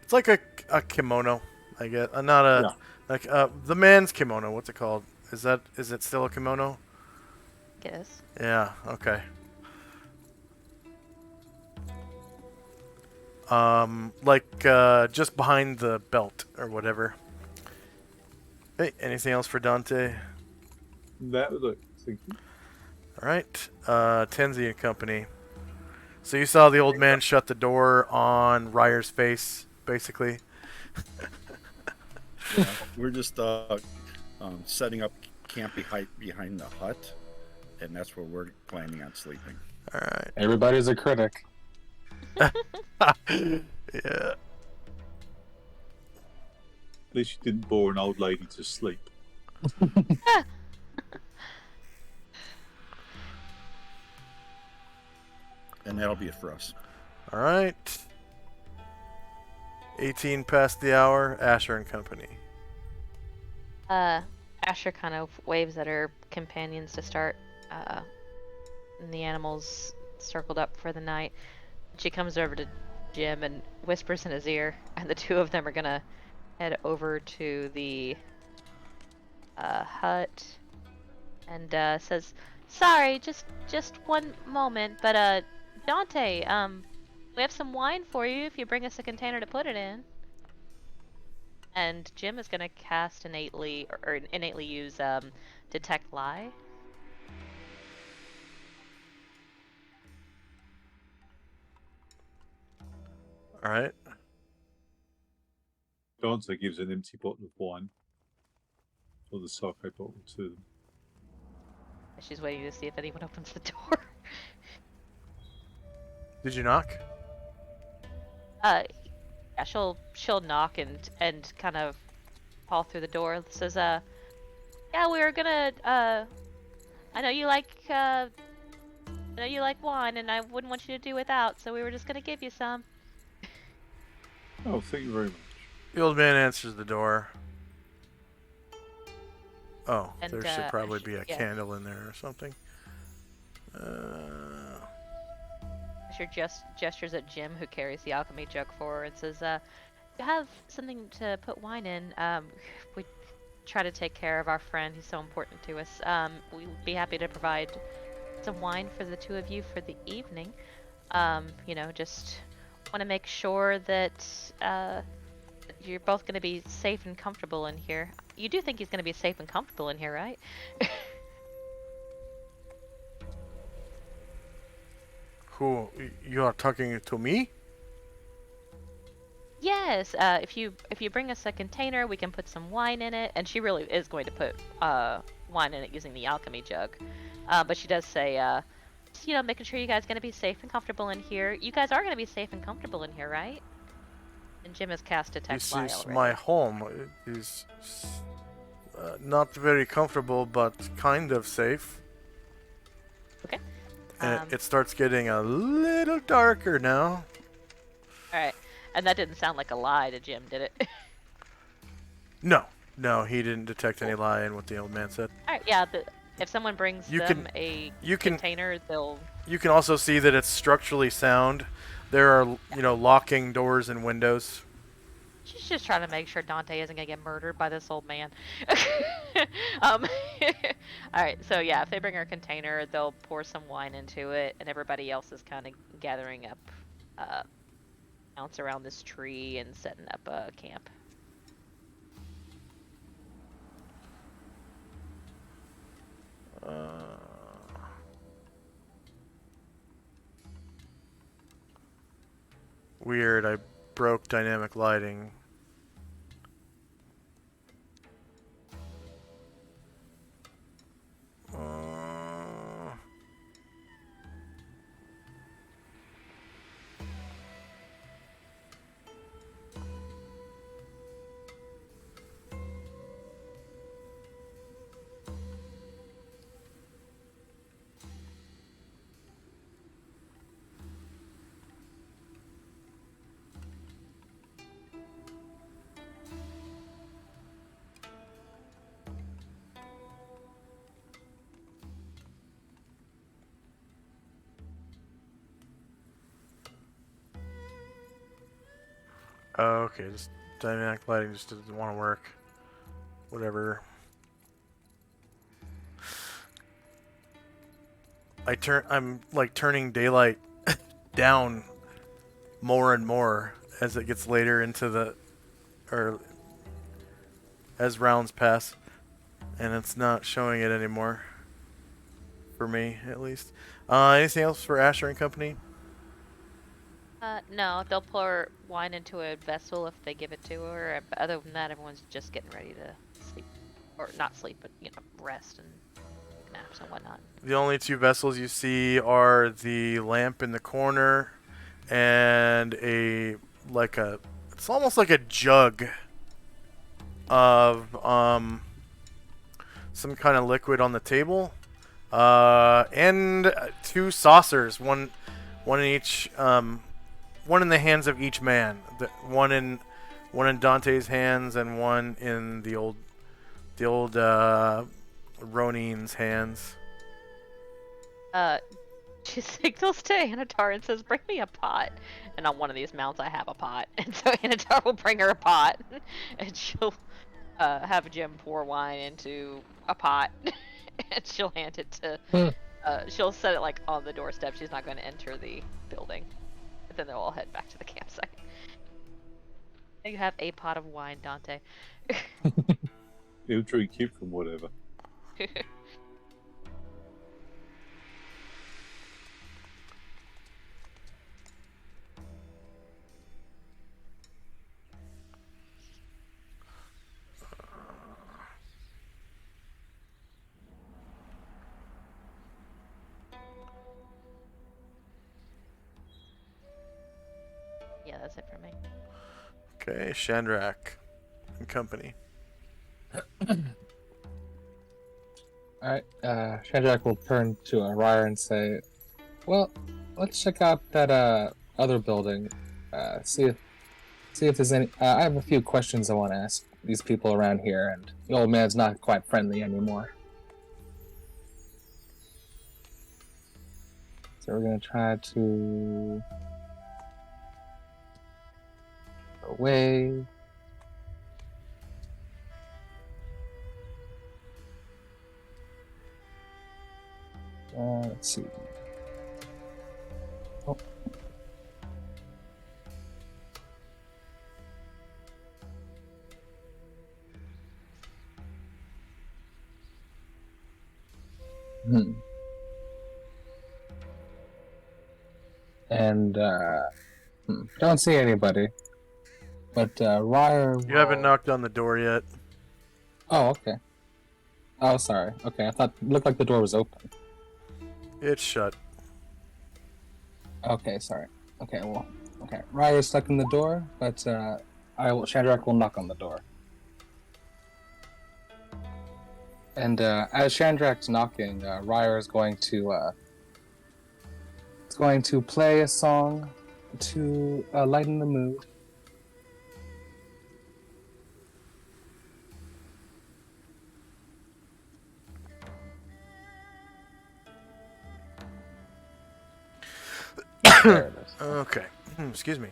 It's like a kimono, I guess. Not a like the man's kimono. What's it called? Is it still a kimono? Guess. Yeah. Okay. Just behind the belt or whatever. Hey, anything else for Dante? That was it. Thank you. All right, Tenzi and Company. So you saw the old man shut the door on Ryer's face, basically. Yeah, we're just setting up camp behind the hut, and that's where we're planning on sleeping. All right. Everybody's a critic. Yeah. At least you didn't bore an old lady to sleep. And that'll be it for us. All right. 18 past the hour. Asher and Company. Asher kind of waves at her companions to start, and the animals circled up for the night. She comes over to Jim and whispers in his ear, and the two of them are gonna head over to the hut, and says, "Sorry, just one moment, but Dante, we have some wine for you if you bring us a container to put it in." And Jim is gonna cast innately use detect lie. All right. Dante gives an empty bottle of wine, or the sake bottle, to them. She's waiting to see if anyone opens the door. Did you knock? Yeah, she'll knock and kind of call through the door. Says, yeah, we were gonna, I know you like wine, and I wouldn't want you to do without, so we were just gonna give you some. Oh, thank you very much. The old man answers the door. Oh, And, there should probably be a yeah. candle in there or something. Asher just gestures at Jim, who carries the alchemy jug for her, and says, you have something to put wine in. We try to take care of our friend. He's so important to us. We'd be happy to provide some wine for the two of you for the evening. Just want to make sure that you're both going to be safe and comfortable in here. you do think he's going to be safe and comfortable in here, right? Who? You are talking to me? Yes. If you bring us a container, we can put some wine in it. And she really is going to put wine in it using the alchemy jug. But she does say, making sure you guys are going to be safe and comfortable in here. You guys are going to be safe and comfortable in here, right? And Jim has cast detect This lie is already. my home. It is not very comfortable, but kind of safe. Okay. And it starts getting a little darker now. All right. And that didn't sound like a lie to Jim, did it? No, he didn't detect any lie in what the old man said. All right. Yeah. If someone brings them a container, they'll. You can also see that it's structurally sound. There are, locking doors and windows. She's just trying to make sure Dante isn't gonna get murdered by this old man. All right, so yeah, if they bring her a container, they'll pour some wine into it, and everybody else is kind of gathering up mounts around this tree and setting up a camp. Weird, I broke dynamic lighting. Okay, this dynamic lighting just doesn't want to work. Whatever. I'm like turning daylight down more and more as it gets later into or as rounds pass, and it's not showing it anymore. For me, at least. Anything else for Asher and company? No, they'll pour wine into a vessel if they give it to her. But other than that, everyone's just getting ready to sleep, or not sleep, but rest and take naps and whatnot. The only two vessels you see are the lamp in the corner and it's almost like a jug of some kind of liquid on the table, and two saucers, one in each, one in the hands of each man. One in Dante's hands and one in the old Ronin's hands. She signals to Anatar and says, "Bring me a pot." And on one of these mounts, I have a pot, and so Anatar will bring her a pot, and she'll have Jim pour wine into a pot, and she'll hand it to. She'll set it like on the doorstep. She's not going to enter the building. But then they'll all head back to the campsite. You have a pot of wine, Dante. He'll drink it from whatever. Yeah, that's it for me. Okay, Shandrak and company. Alright, Shadrach will turn to Ryer and say, well, let's check out that other building. See if there's any. I have a few questions I want to ask these people around here, and the old man's not quite friendly anymore. So we're gonna try to away. Let's see. Oh. Hmm. And don't see anybody. But Ryer You haven't will... knocked on the door yet. Oh, okay. Oh, sorry. Okay, I thought it looked like the door was open. It's shut. Okay, sorry. Okay, well, okay. Ryer's stuck in the door, but Shandrak will knock on the door. And as Shandrak's knocking, Ryer is going to play a song to lighten the mood. There it is. Okay. Excuse me.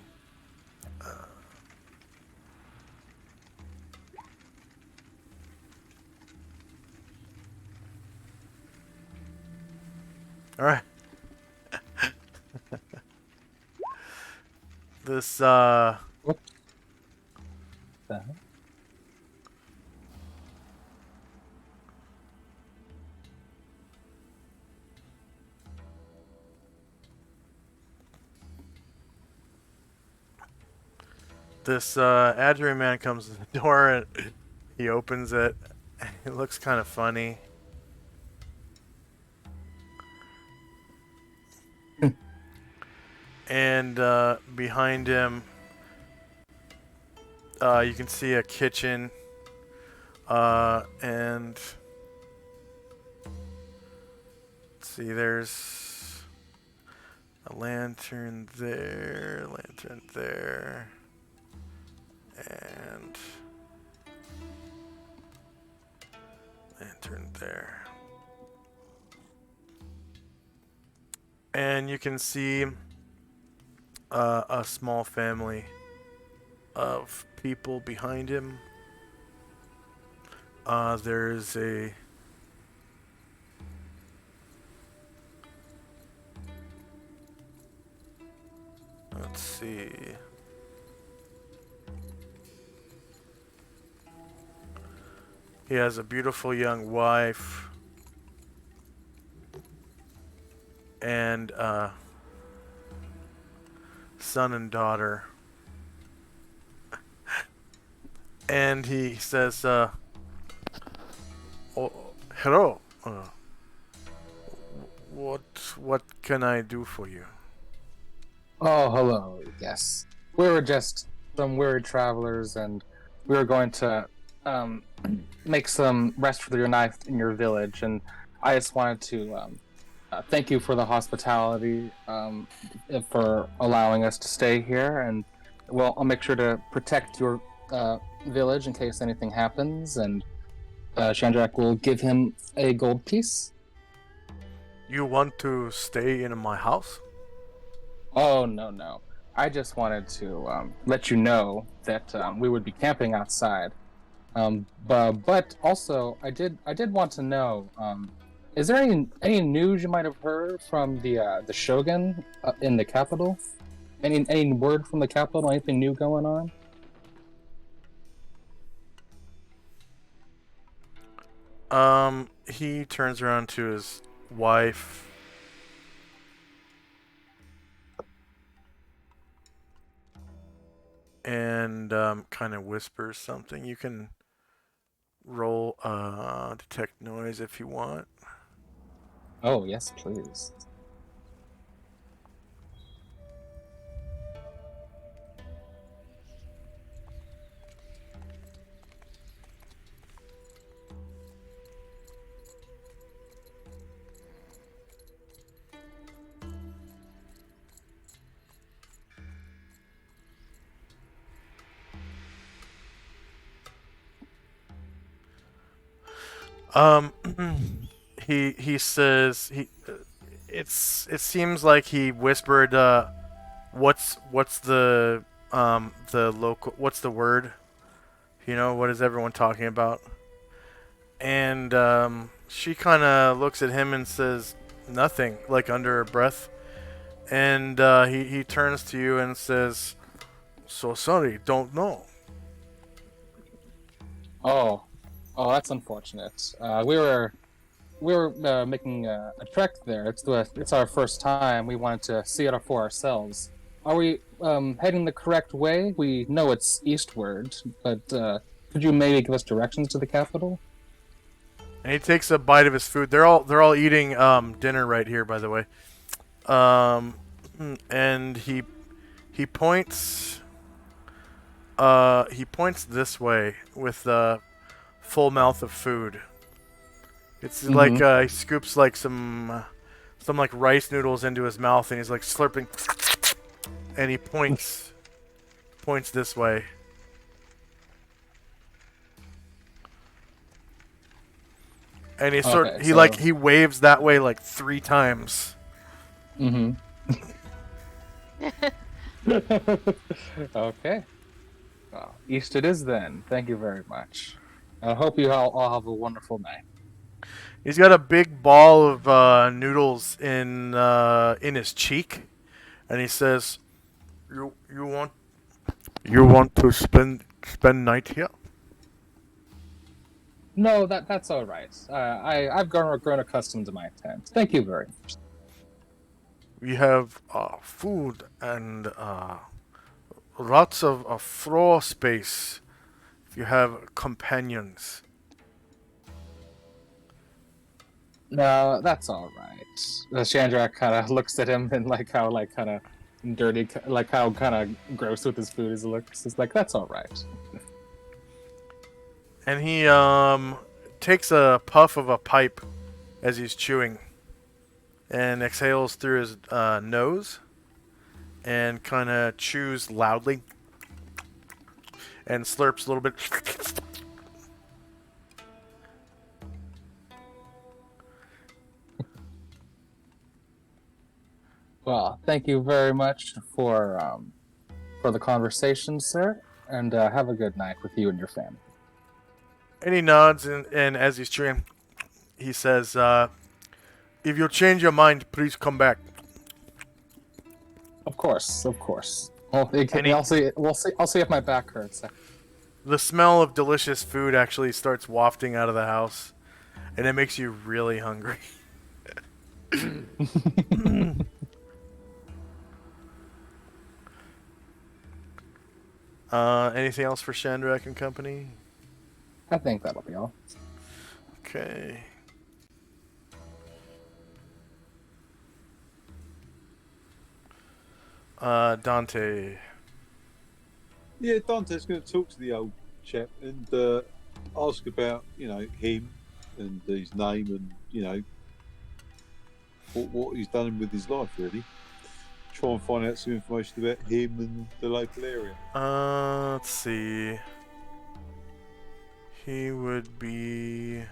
All right. This What the hell? This Adjure man comes to the door and he opens it. It looks kind of funny. And behind him, you can see a kitchen. And let's see, there's a lantern there, and lantern there. And you can see a small family of people behind him. There's a let's see. He has a beautiful young wife and son and daughter. And he says, oh, hello. What can I do for you? Oh, hello. Yes. We were just some weary travelers, and we were going to make some rest for your night in your village, and I just wanted to thank you for the hospitality, for allowing us to stay here, and well, I'll make sure to protect your village in case anything happens, and Shandrak will give him a gold piece. You want to stay in my house? Oh, no. I just wanted to let you know that we would be camping outside. But also, I did want to know, is there any news you might have heard from the Shogun in the capital? Any word from the capital? Anything new going on? He turns around to his wife. And kind of whispers something. You can roll detect noise if you want. Oh, yes, please. He says it seems like he whispered what's the local, what's the word, what is everyone talking about? And she kind of looks at him and says nothing, like under her breath. And he turns to you and says, so sorry, don't know. Oh, that's unfortunate. We were we're making a trek there. It's our first time. We wanted to see it for ourselves. Are we heading the correct way? We know it's eastward, but could you maybe give us directions to the capital? And he takes a bite of his food. They're all eating dinner right here, by the way. And he points this way with a full mouth of food. It's like he scoops like some like rice noodles into his mouth, and he's like slurping, and he points this way. And he waves that way like 3 times. Mm-hmm. Okay. Well, east it is then. Thank you very much. I hope you all have a wonderful night. He's got a big ball of noodles in his cheek, and he says, "You want to spend night here?" No, that's all right. I've grown accustomed to my tent. Thank you very much. We have food and lots of floor space if you have companions. No, that's all right. Chandrak kind of looks at him and how kind of dirty, how kind of gross with his food he looks. It's like, that's all right. And he takes a puff of a pipe as he's chewing and exhales through his nose and kind of chews loudly and slurps a little bit. Well, thank you very much for the conversation, sir, and have a good night with you and your family. And he nods, and as he's chewing, he says, "If you change your mind, please come back." Of course. Well, I'll see if my back hurts. The smell of delicious food actually starts wafting out of the house, and it makes you really hungry. Anything else for Chandrak and company? I think that'll be all. Okay. Dante. Yeah, Dante's going to talk to the old chap and ask about, him and his name and, what he's done with his life, really. Try and find out some information about him and the local area. Let's see. He would be...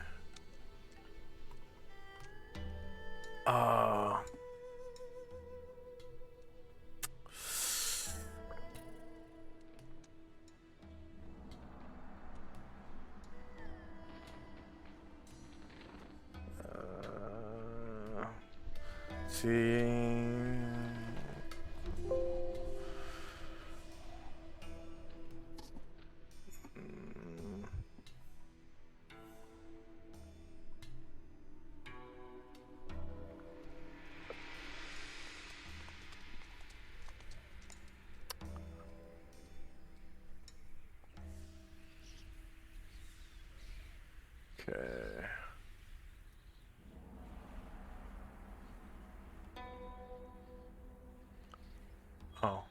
see... Okay. Oh.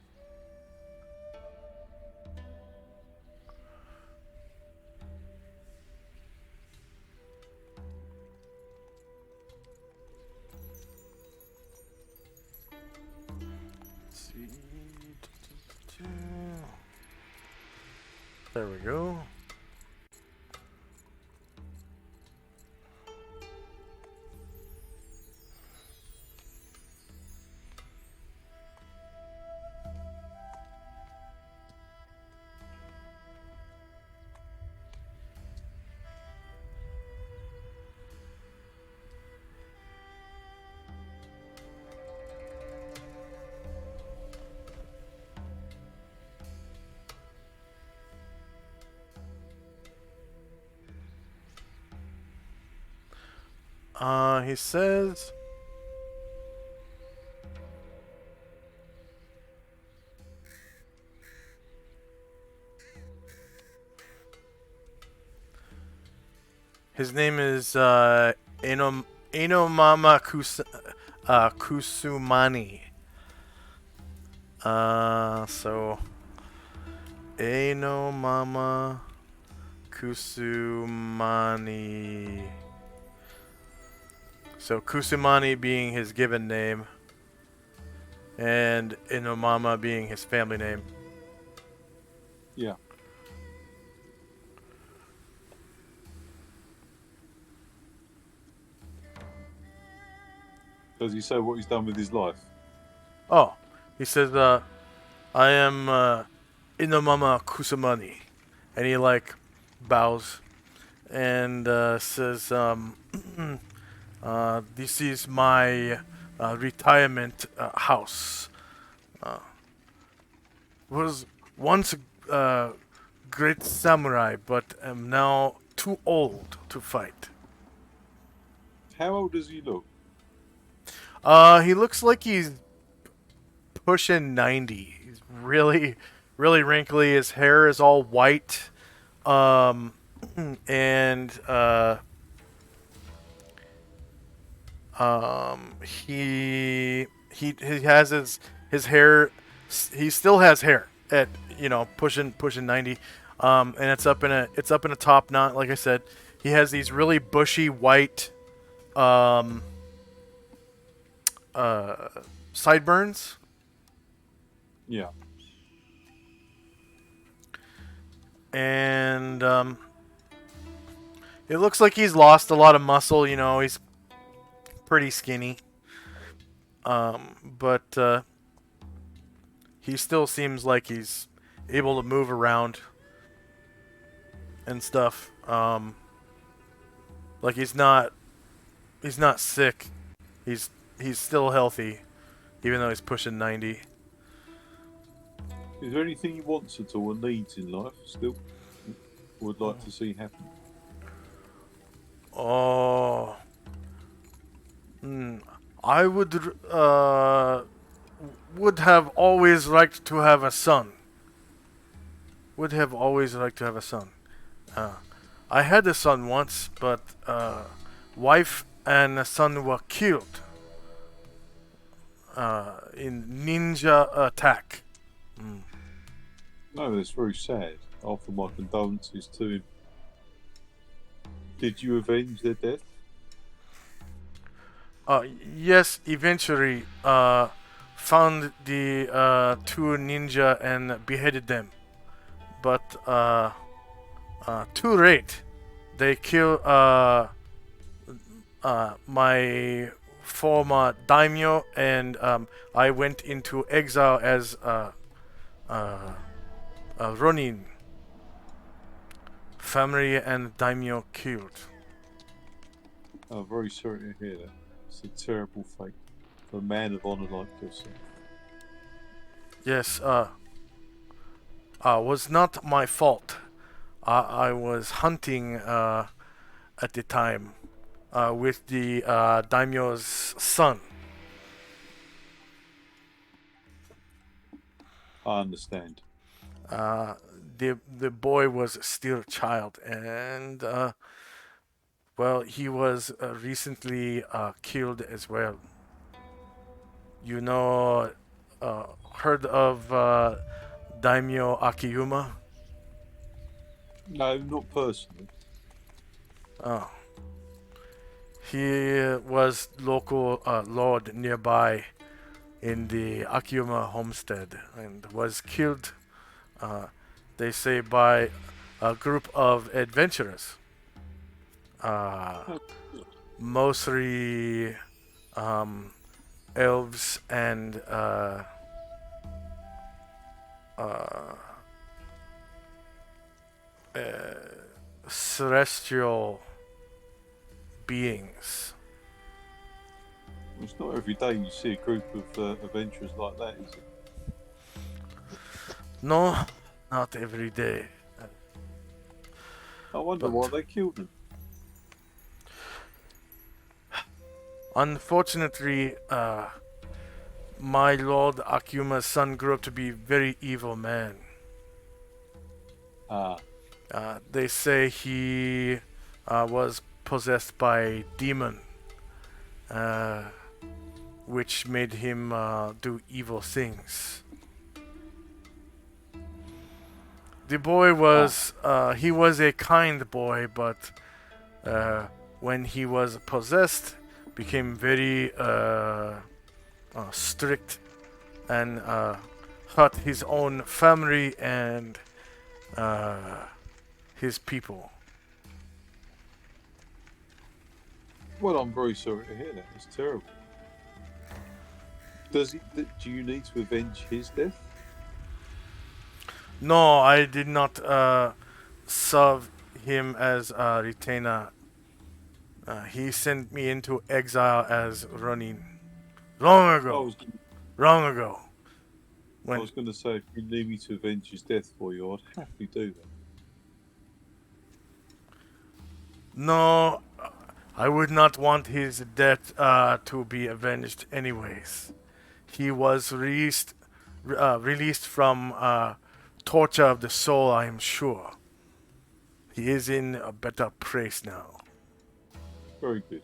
Let's see. There we go. He says. His name is Enomama Kusumani. So Enomama Kusumani. So Kusumani being his given name, and Enomama being his family name. Yeah. Does he say what he's done with his life? Oh, he says, I am Inomama Kusamani. And he, like, bows and says, this is my retirement house. Was once a great samurai, but am now too old to fight. How old does he look? He looks like he's pushing 90. He's really, really wrinkly. His hair is all white. And he has his hair. He still has hair at pushing 90. And it's up in a top knot. Like I said, he has these really bushy white sideburns. Yeah. And it looks like he's lost a lot of muscle. He's pretty skinny. But he still seems like he's able to move around and stuff. Like he's not sick. He's still healthy, even though he's pushing 90. Is there anything he wants at all and needs in life still? Would like to see happen? Oh. I would have always liked to have a son. Would have always liked to have a son. I had a son once, but wife and a son were killed in ninja attack. No, that's very sad. Offer my condolences to him. Did you avenge their death? Yes, eventually found the two ninja and beheaded them. But too late. They killed my former daimyo, and I went into exile as Ronin. Family and daimyo killed. Oh, very sorry to hear that. It's a terrible fate for a man of honor like yourself. Yes, was not my fault. I was hunting at the time with the daimyo's son. I understand. The boy was still a child, and well, he was recently killed as well. Heard of Daimyo Akiyuma? No, not personally. Oh. He was local lord nearby in the Akiyuma homestead and was killed, they say, by a group of adventurers. Mostly elves and celestial beings. It's not every day you see a group of adventurers like that, is it? No, not every day. I wonder why they killed him. Unfortunately, my Lord Akuma's son grew up to be a very evil man. They say he was possessed by a demon, which made him do evil things. The boy was he was a kind boy, but when he was possessed, became very strict and hurt his own family and his people. Well, I'm very sorry to hear that. It's terrible. Do you need to avenge his death? No, I did not serve him as a retainer. He sent me into exile as Ronin. Long ago. I When was going to say, if you need me to avenge his death for you, I'd happily do that. No, I would not want his death to be avenged anyways. He was released from torture of the soul, I am sure. He is in a better place now. Very good.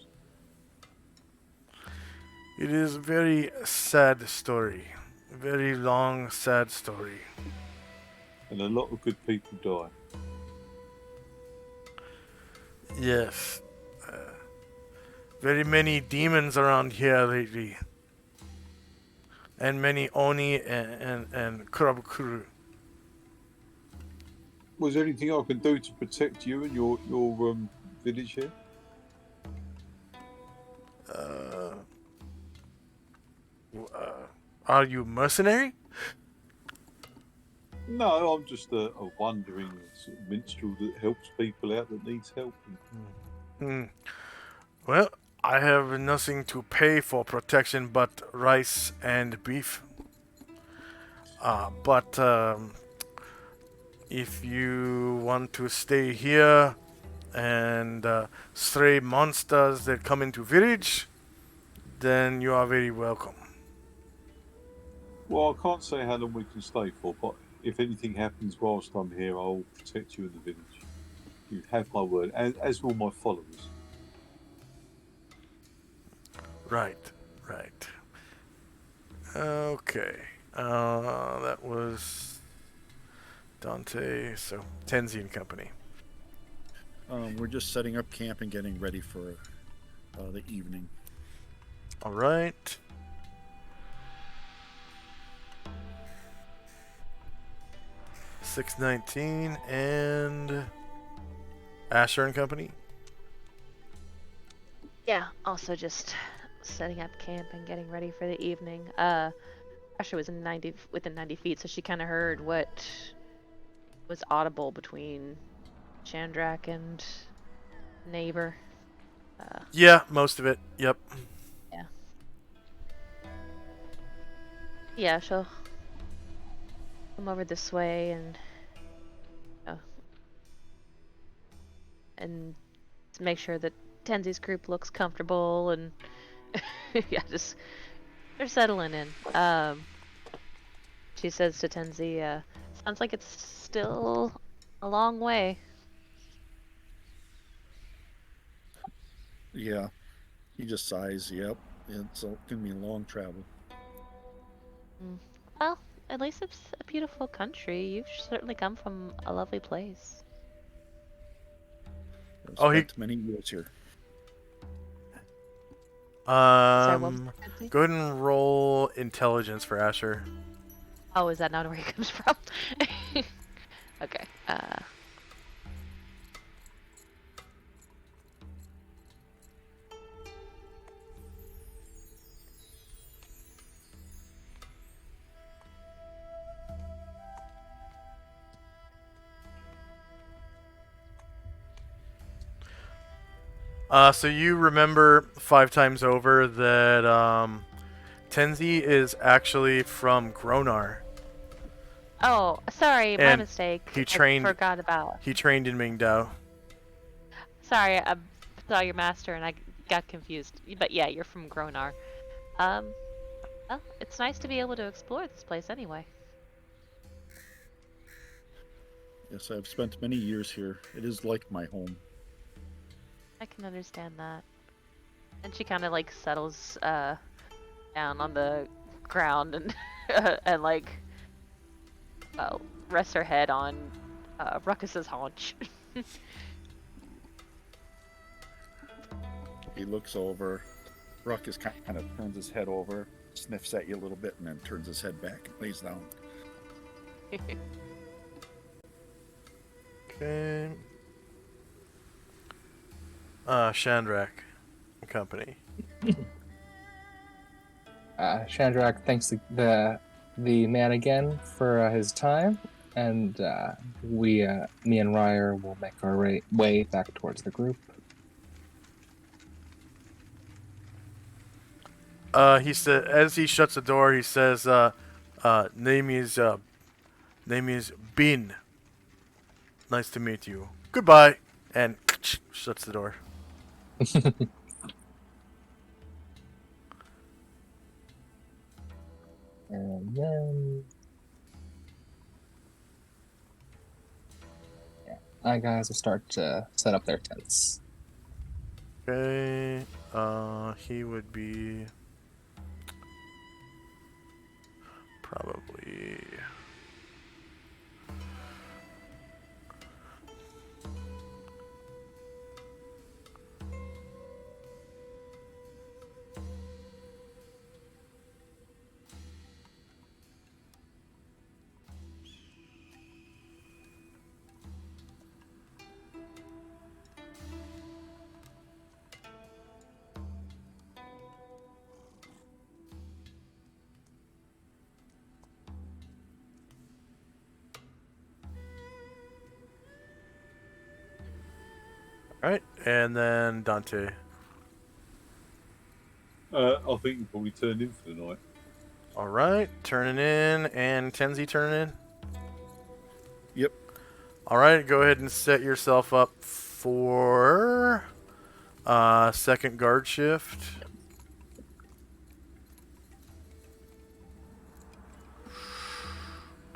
It is a very sad story. A very long, sad story. And a lot of good people die. Yes. Very many demons around here lately. And many Oni and Kurabukuru. Was there anything I can do to protect you and your village here? Are you mercenary? No, I'm just a wandering sort of minstrel that helps people out that needs help. Well, I have nothing to pay for protection but rice and beef. But if you want to stay here and stray monsters that come into village, then you are very welcome. Well, I can't say how long we can stay for, but if anything happens whilst I'm here, I'll protect you in the village. You have my word, and as will my followers. Right. Okay. That was Dante, so Tenzi and Company. We're just setting up camp and getting ready for the evening. All right. $619 and Asher and Company. Yeah, also just setting up camp and getting ready for the evening. Asher was within 90 feet, so she kind of heard what was audible between Chandrak and neighbor. Yeah, most of it. Yep. Yeah, she'll come over this way and make sure that Tenzi's group looks comfortable and yeah, just they're settling in. She says to Tenzi, sounds like it's still a long way. Yeah. He just sighs. Yep. It's going to be a long travel. Well, at least it's a beautiful country. You've certainly come from a lovely place. I've spent many years here. Sorry, what was that? Go ahead and roll intelligence for Asher. Oh, is that not where he comes from? Okay. So you remember 5 times over that Tenzi is actually from Gronar. Oh, sorry, my mistake. I forgot about. He trained in Mingdao. Sorry, I saw your master and I got confused. But yeah, you're from Gronar. Well, it's nice to be able to explore this place anyway. Yes, I've spent many years here. It is like my home. I can understand that. And she kind of like settles down on the ground and and like rests her head on Ruckus's haunch. He looks over. Ruckus kind of turns his head over, sniffs at you a little bit, and then turns his head back and lays down. Okay. Shandrak and Company. Chandrak thanks the man again for his time, and me and Ryer will make our way back towards the group. He said, as he shuts the door, he says, name is Bin. Nice to meet you. Goodbye. And shuts the door. And then, my guys will start to set up their tents. Okay. He would be probably. Alright, and then Dante. I think you probably turned in for the night. Alright, turning in, and Tenzi turning in. Yep. Alright, go ahead and set yourself up for second guard shift.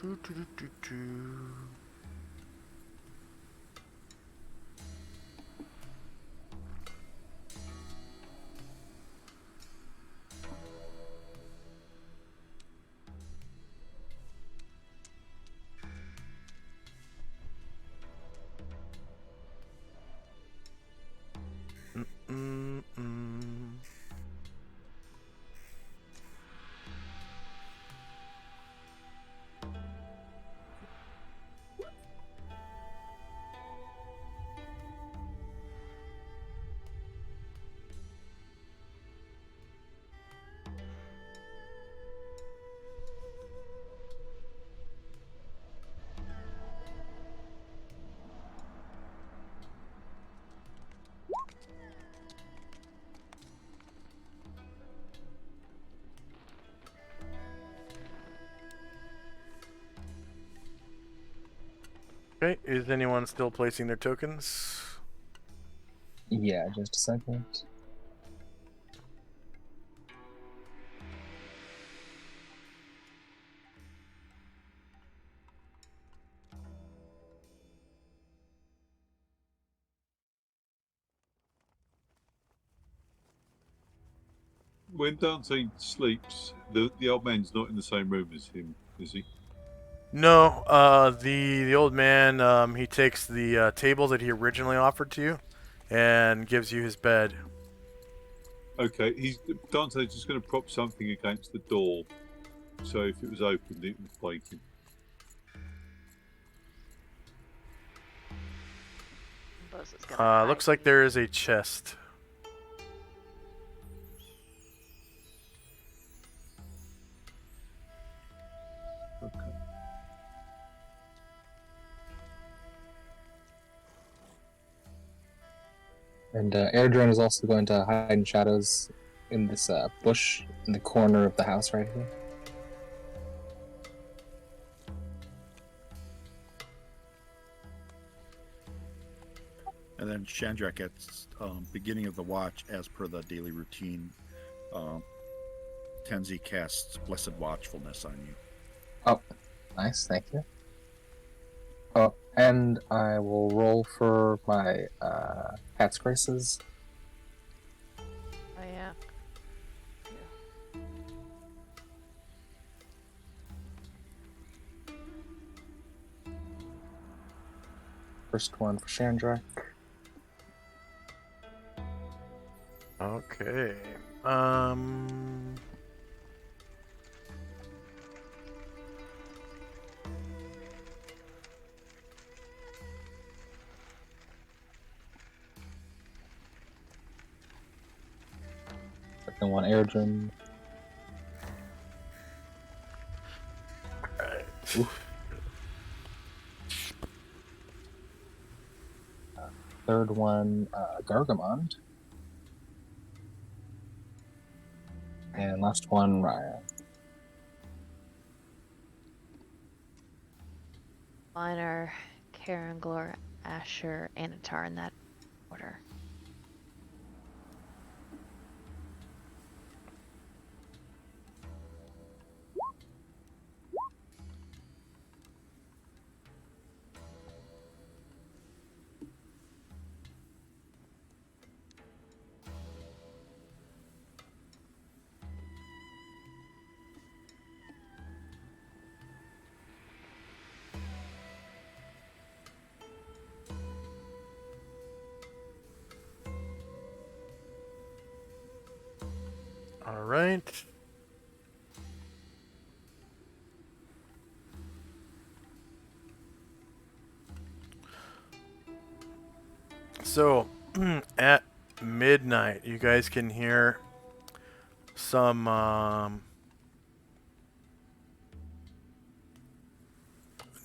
Do, do, do, do, do. Okay, is anyone still placing their tokens? Yeah, just a second. When Dante sleeps, the old man's not in the same room as him, is he? No, the old man, he takes the table that he originally offered to you and gives you his bed. Okay, Dante's just going to prop something against the door, so if it was opened, it would wake him. Looks like there is a chest. Okay. And Airdrone is also going to hide in shadows in this bush in the corner of the house right here. And then Shandrak at beginning of the watch, as per the daily routine, Tenzi casts Blessed Watchfulness on you. Oh, nice, thank you. Oh, and I will roll for my Cat's Graces. Oh yeah. First one for Shandrak. Okay. Second one, Airdrin. Alright. Third one, Gargamond. And last one, Raya. Mine are Karanglor, Asher, Anatar in that order. Alright. So, at midnight, you guys can hear some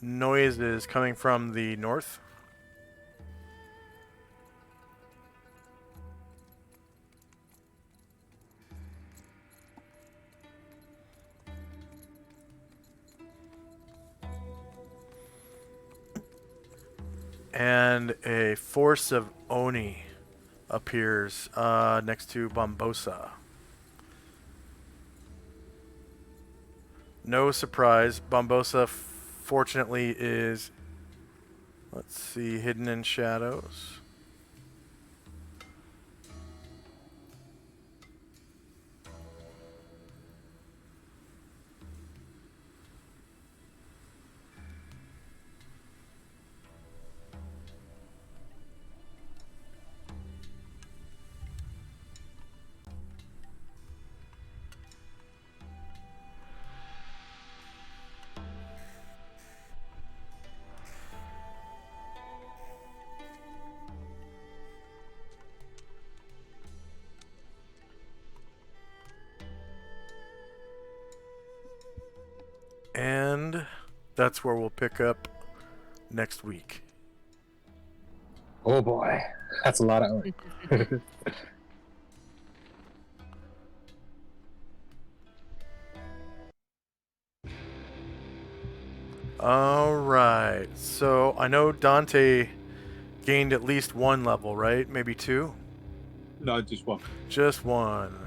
noises coming from the north. And a force of Oni appears next to Bombosa. No surprise, Bombosa fortunately is, let's see, hidden in shadows. And that's where we'll pick up next week. Oh boy, that's a lot of Oni. Alright, so I know Dante gained at least one level, right? Maybe two? No, just one. Just one.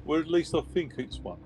Well, at least I think it's one.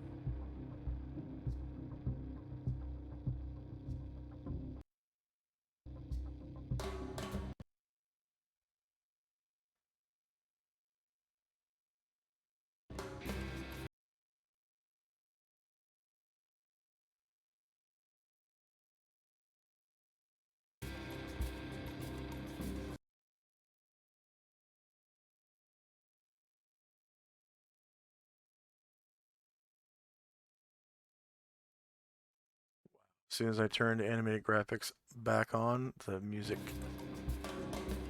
As soon as I turn animated graphics back on, the music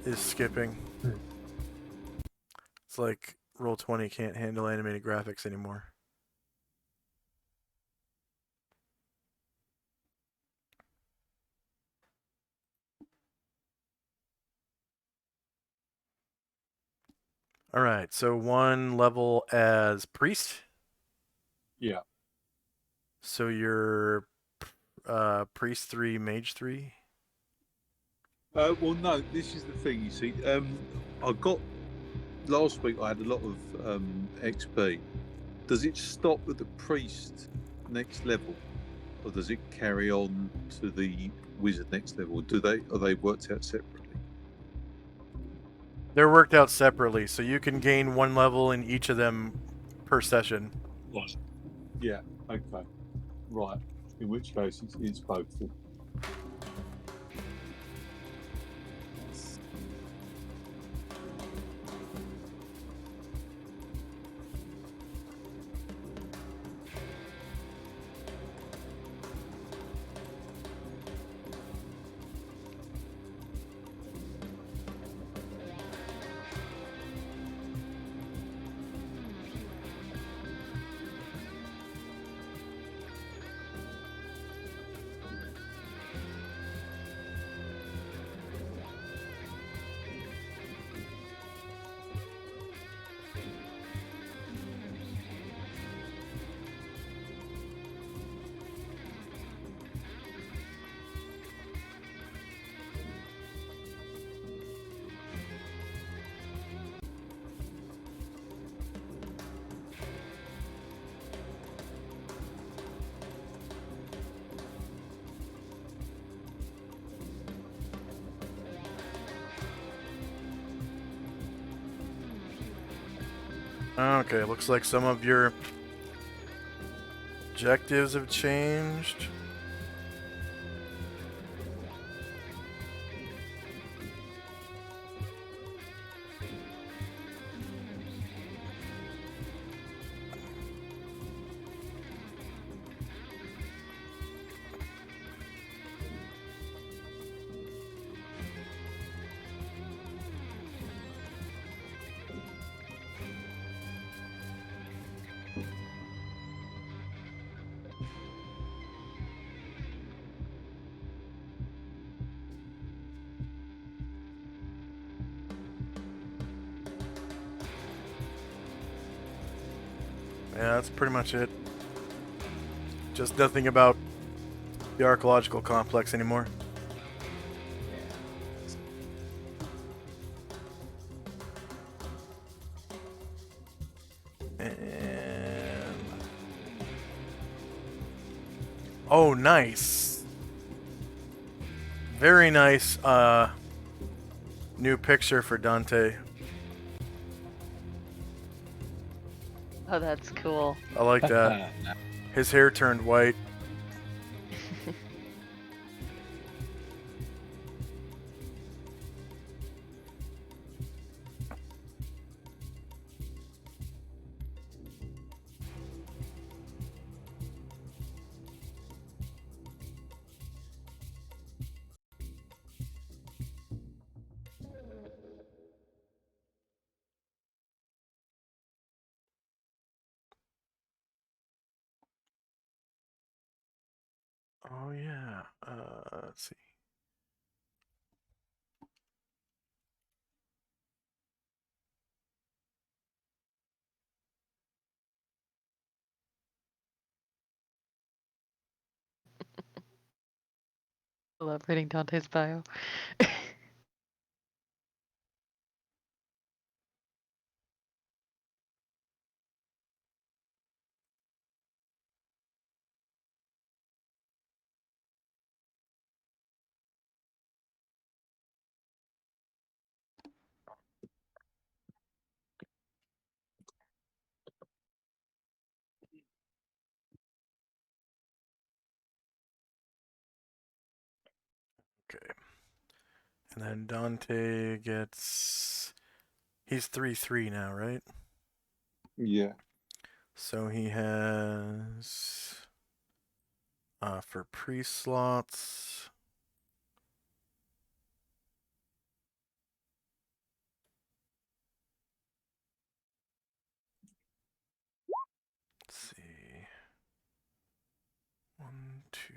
is skipping. It's like Roll20 can't handle animated graphics anymore. Alright, so one level as priest. Yeah. So you're priest 3, mage 3. Well, no. This is the thing. You see, I got last week. I had a lot of XP. Does it stop at the priest next level, or does it carry on to the wizard next level? Are they worked out separately? They're worked out separately, so you can gain 1 level in each of them per session. Right. Yeah. Okay. Right. In which case, it's both. Okay, looks like some of your objectives have changed. Yeah, that's pretty much it. Just nothing about the archaeological complex anymore. And... oh, nice. Very nice new picture for Dante. Oh, that's cool. I like that. His hair turned white. Oh yeah. Let's see. I love reading Dante's bio. Okay. And then Dante gets... he's 3/3 now, right? Yeah. So he has... for pre-slots... let's see... 1, 2...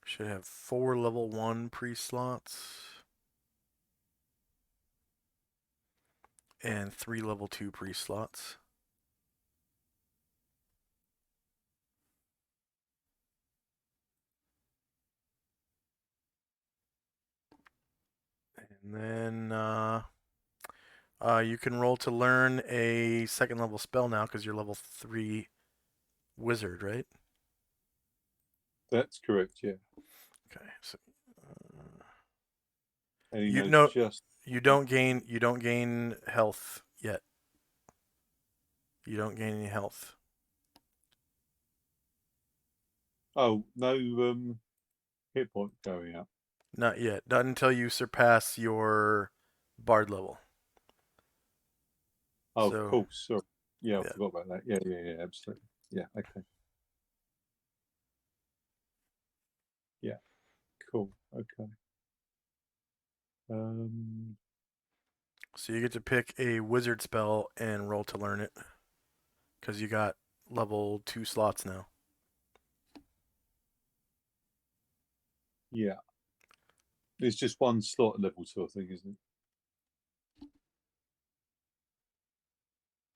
should have 4 level 1 pre-slots. and 3 level 2 priest slots. And then you can roll to learn a 2nd level spell now because you're level 3 wizard, right? That's correct. Yeah. Okay. So And you knows know just you don't gain health yet. You don't gain any health. no hit point going up. Not yet. Not until you surpass your bard level. Oh, So, of course. Sorry. Yeah, I yeah. forgot about that. Yeah, absolutely. Yeah, okay. Yeah, cool. Okay. So you get to pick a wizard spell and roll to learn it. Because you got level 2 slots now. Yeah. There's just one slot at level 2, I think, isn't it?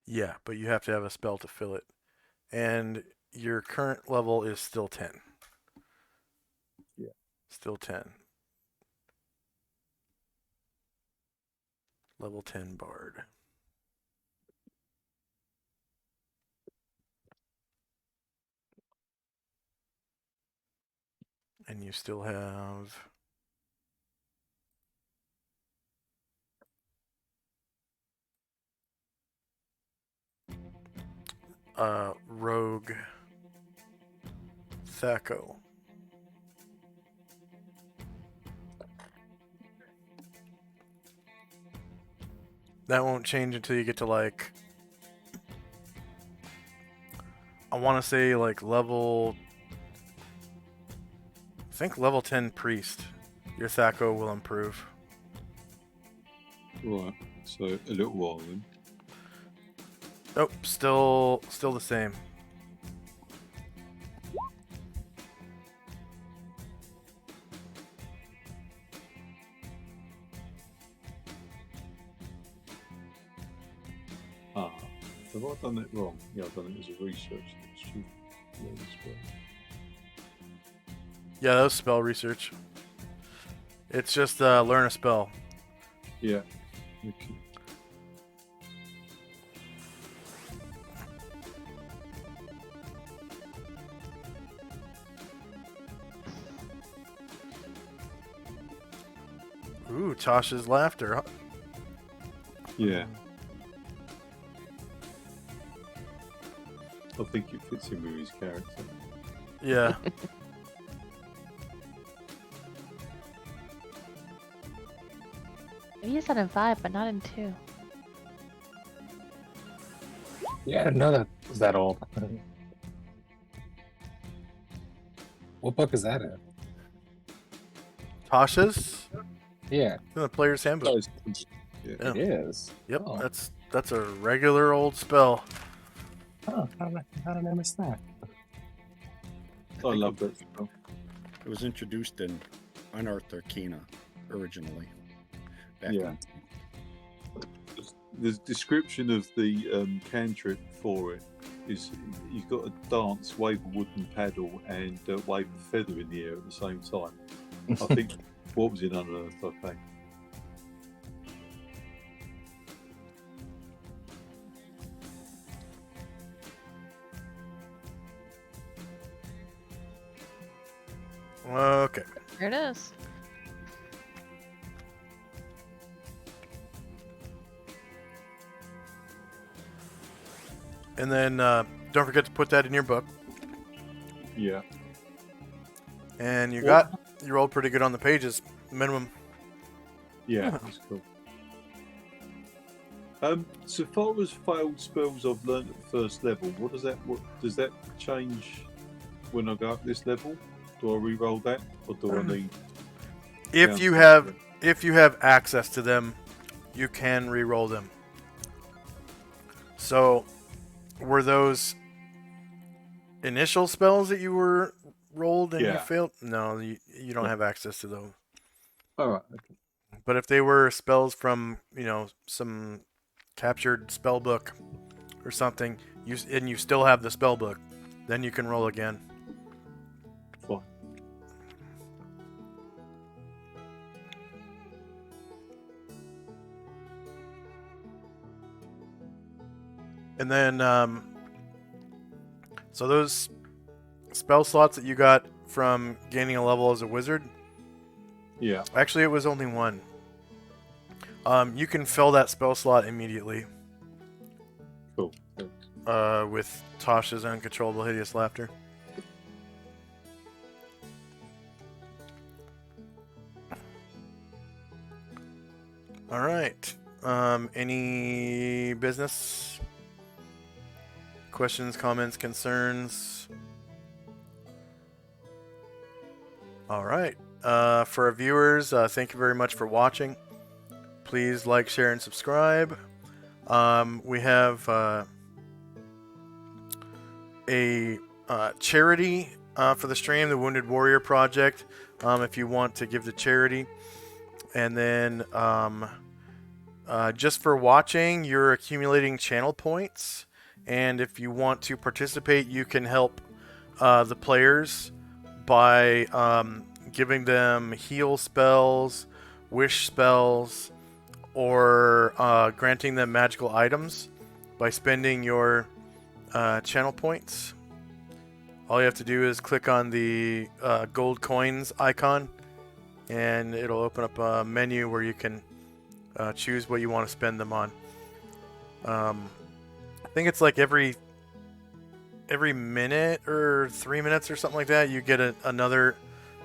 Yeah, but you have to have a spell to fill it. And your current level is still 10. Yeah. Still 10. Level 10 bard. And you still have rogue Thaco. That won't change until you get to like, I want to say like level, I think level 10 priest. Your Thaco will improve. Right. So a little while then. Nope, still the same. Ah. Have I done that wrong? Yeah, I've done it as a research. Yeah, that was spell research. It's just learn a spell. Yeah. Okay. Ooh, Tasha's laughter. Yeah. I think it fits in with his character. Yeah. Maybe you said in 5, but not in 2. Yeah, I didn't know that was that old. What book is that in? Tasha's? Yeah, It's in the player's handbook. Yeah. Yeah. it is. Yep, Oh. that's a regular old spell. Oh, how did I miss that? I love that spell. It was introduced in Unearthed Arcana originally. Back Yeah. in- The description of the cantrip for it is you've got to dance, wave a wooden paddle, and wave a feather in the air at the same time. I think what was in Unearthed, okay. Okay. Here it is. And then don't forget to put that in your book. Yeah. And you Well- rolled pretty good on the pages, minimum. Yeah, that's cool. So far as failed spells I've learned at first level, what does that change when I go up this level? Do I re-roll that, or do I need? If you have access to them, you can re-roll them. So, were those initial spells that you were rolled and you Yeah. failed? No, you don't Yeah. have access to those. All right. Okay. But if they were spells from, some captured spell book or something, and you still have the spell book, then you can roll again. Fine. And then, so those spell slots that you got from gaining a level as a wizard, Yeah. actually it was only one. You can fill that spell slot immediately. Cool. Thanks. With Tasha's uncontrollable hideous laughter. All right. Any business? Questions, comments, concerns? All right. For our viewers, thank you very much for watching. Please like, share, and subscribe. We have a charity for the stream, the Wounded Warrior Project, if you want to give to charity. And then just for watching, you're accumulating channel points. And if you want to participate, you can help the players by giving them heal spells, wish spells, or granting them magical items by spending your channel points. All you have to do is click on the gold coins icon, and it'll open up a menu where you can choose what you want to spend them on. I think it's like every minute or 3 minutes or something like that, you get another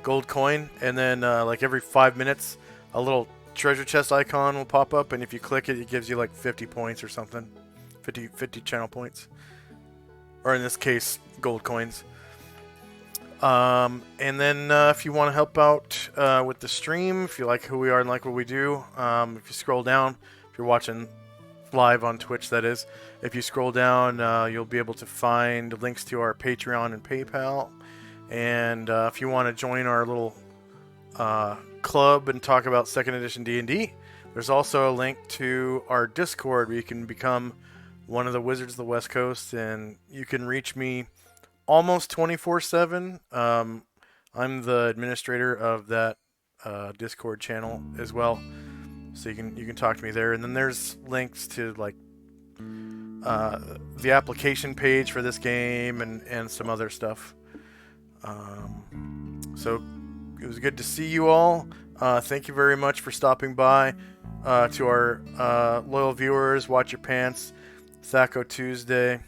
gold coin, and then like every 5 minutes, a little treasure chest icon will pop up, and if you click it, it gives you like 50 points or something. 50 channel points. Or in this case, gold coins. And then if you want to help out with the stream, if you like who we are and like what we do, if you scroll down, if you're watching live on Twitch, that is, if you scroll down, you'll be able to find links to our Patreon and PayPal. And if you want to join our little club and talk about 2nd edition D&D, there's also a link to our Discord where you can become one of the Wizards of the West Coast, and you can reach me almost 24/7. I'm the administrator of that Discord channel as well, so you can talk to me there. And then there's links to like the application page for this game and some other stuff. So it was good to see you all. Thank you very much for stopping by. To our loyal viewers, watch your pants. Thaco Tuesday.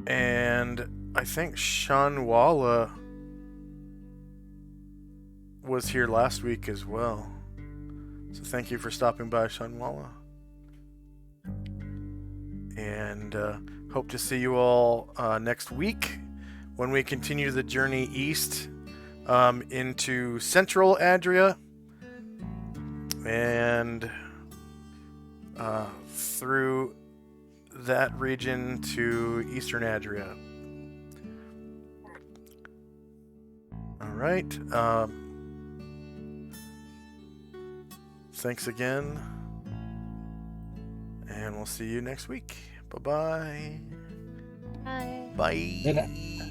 And I think Shanwala was here last week as well. So thank you for stopping by, Shanwala. And hope to see you all next week when we continue the journey east into Central Adria and through that region to Eastern Adria. All right. Thanks again. And we'll see you next week. Bye-bye. Bye. Bye. Good night.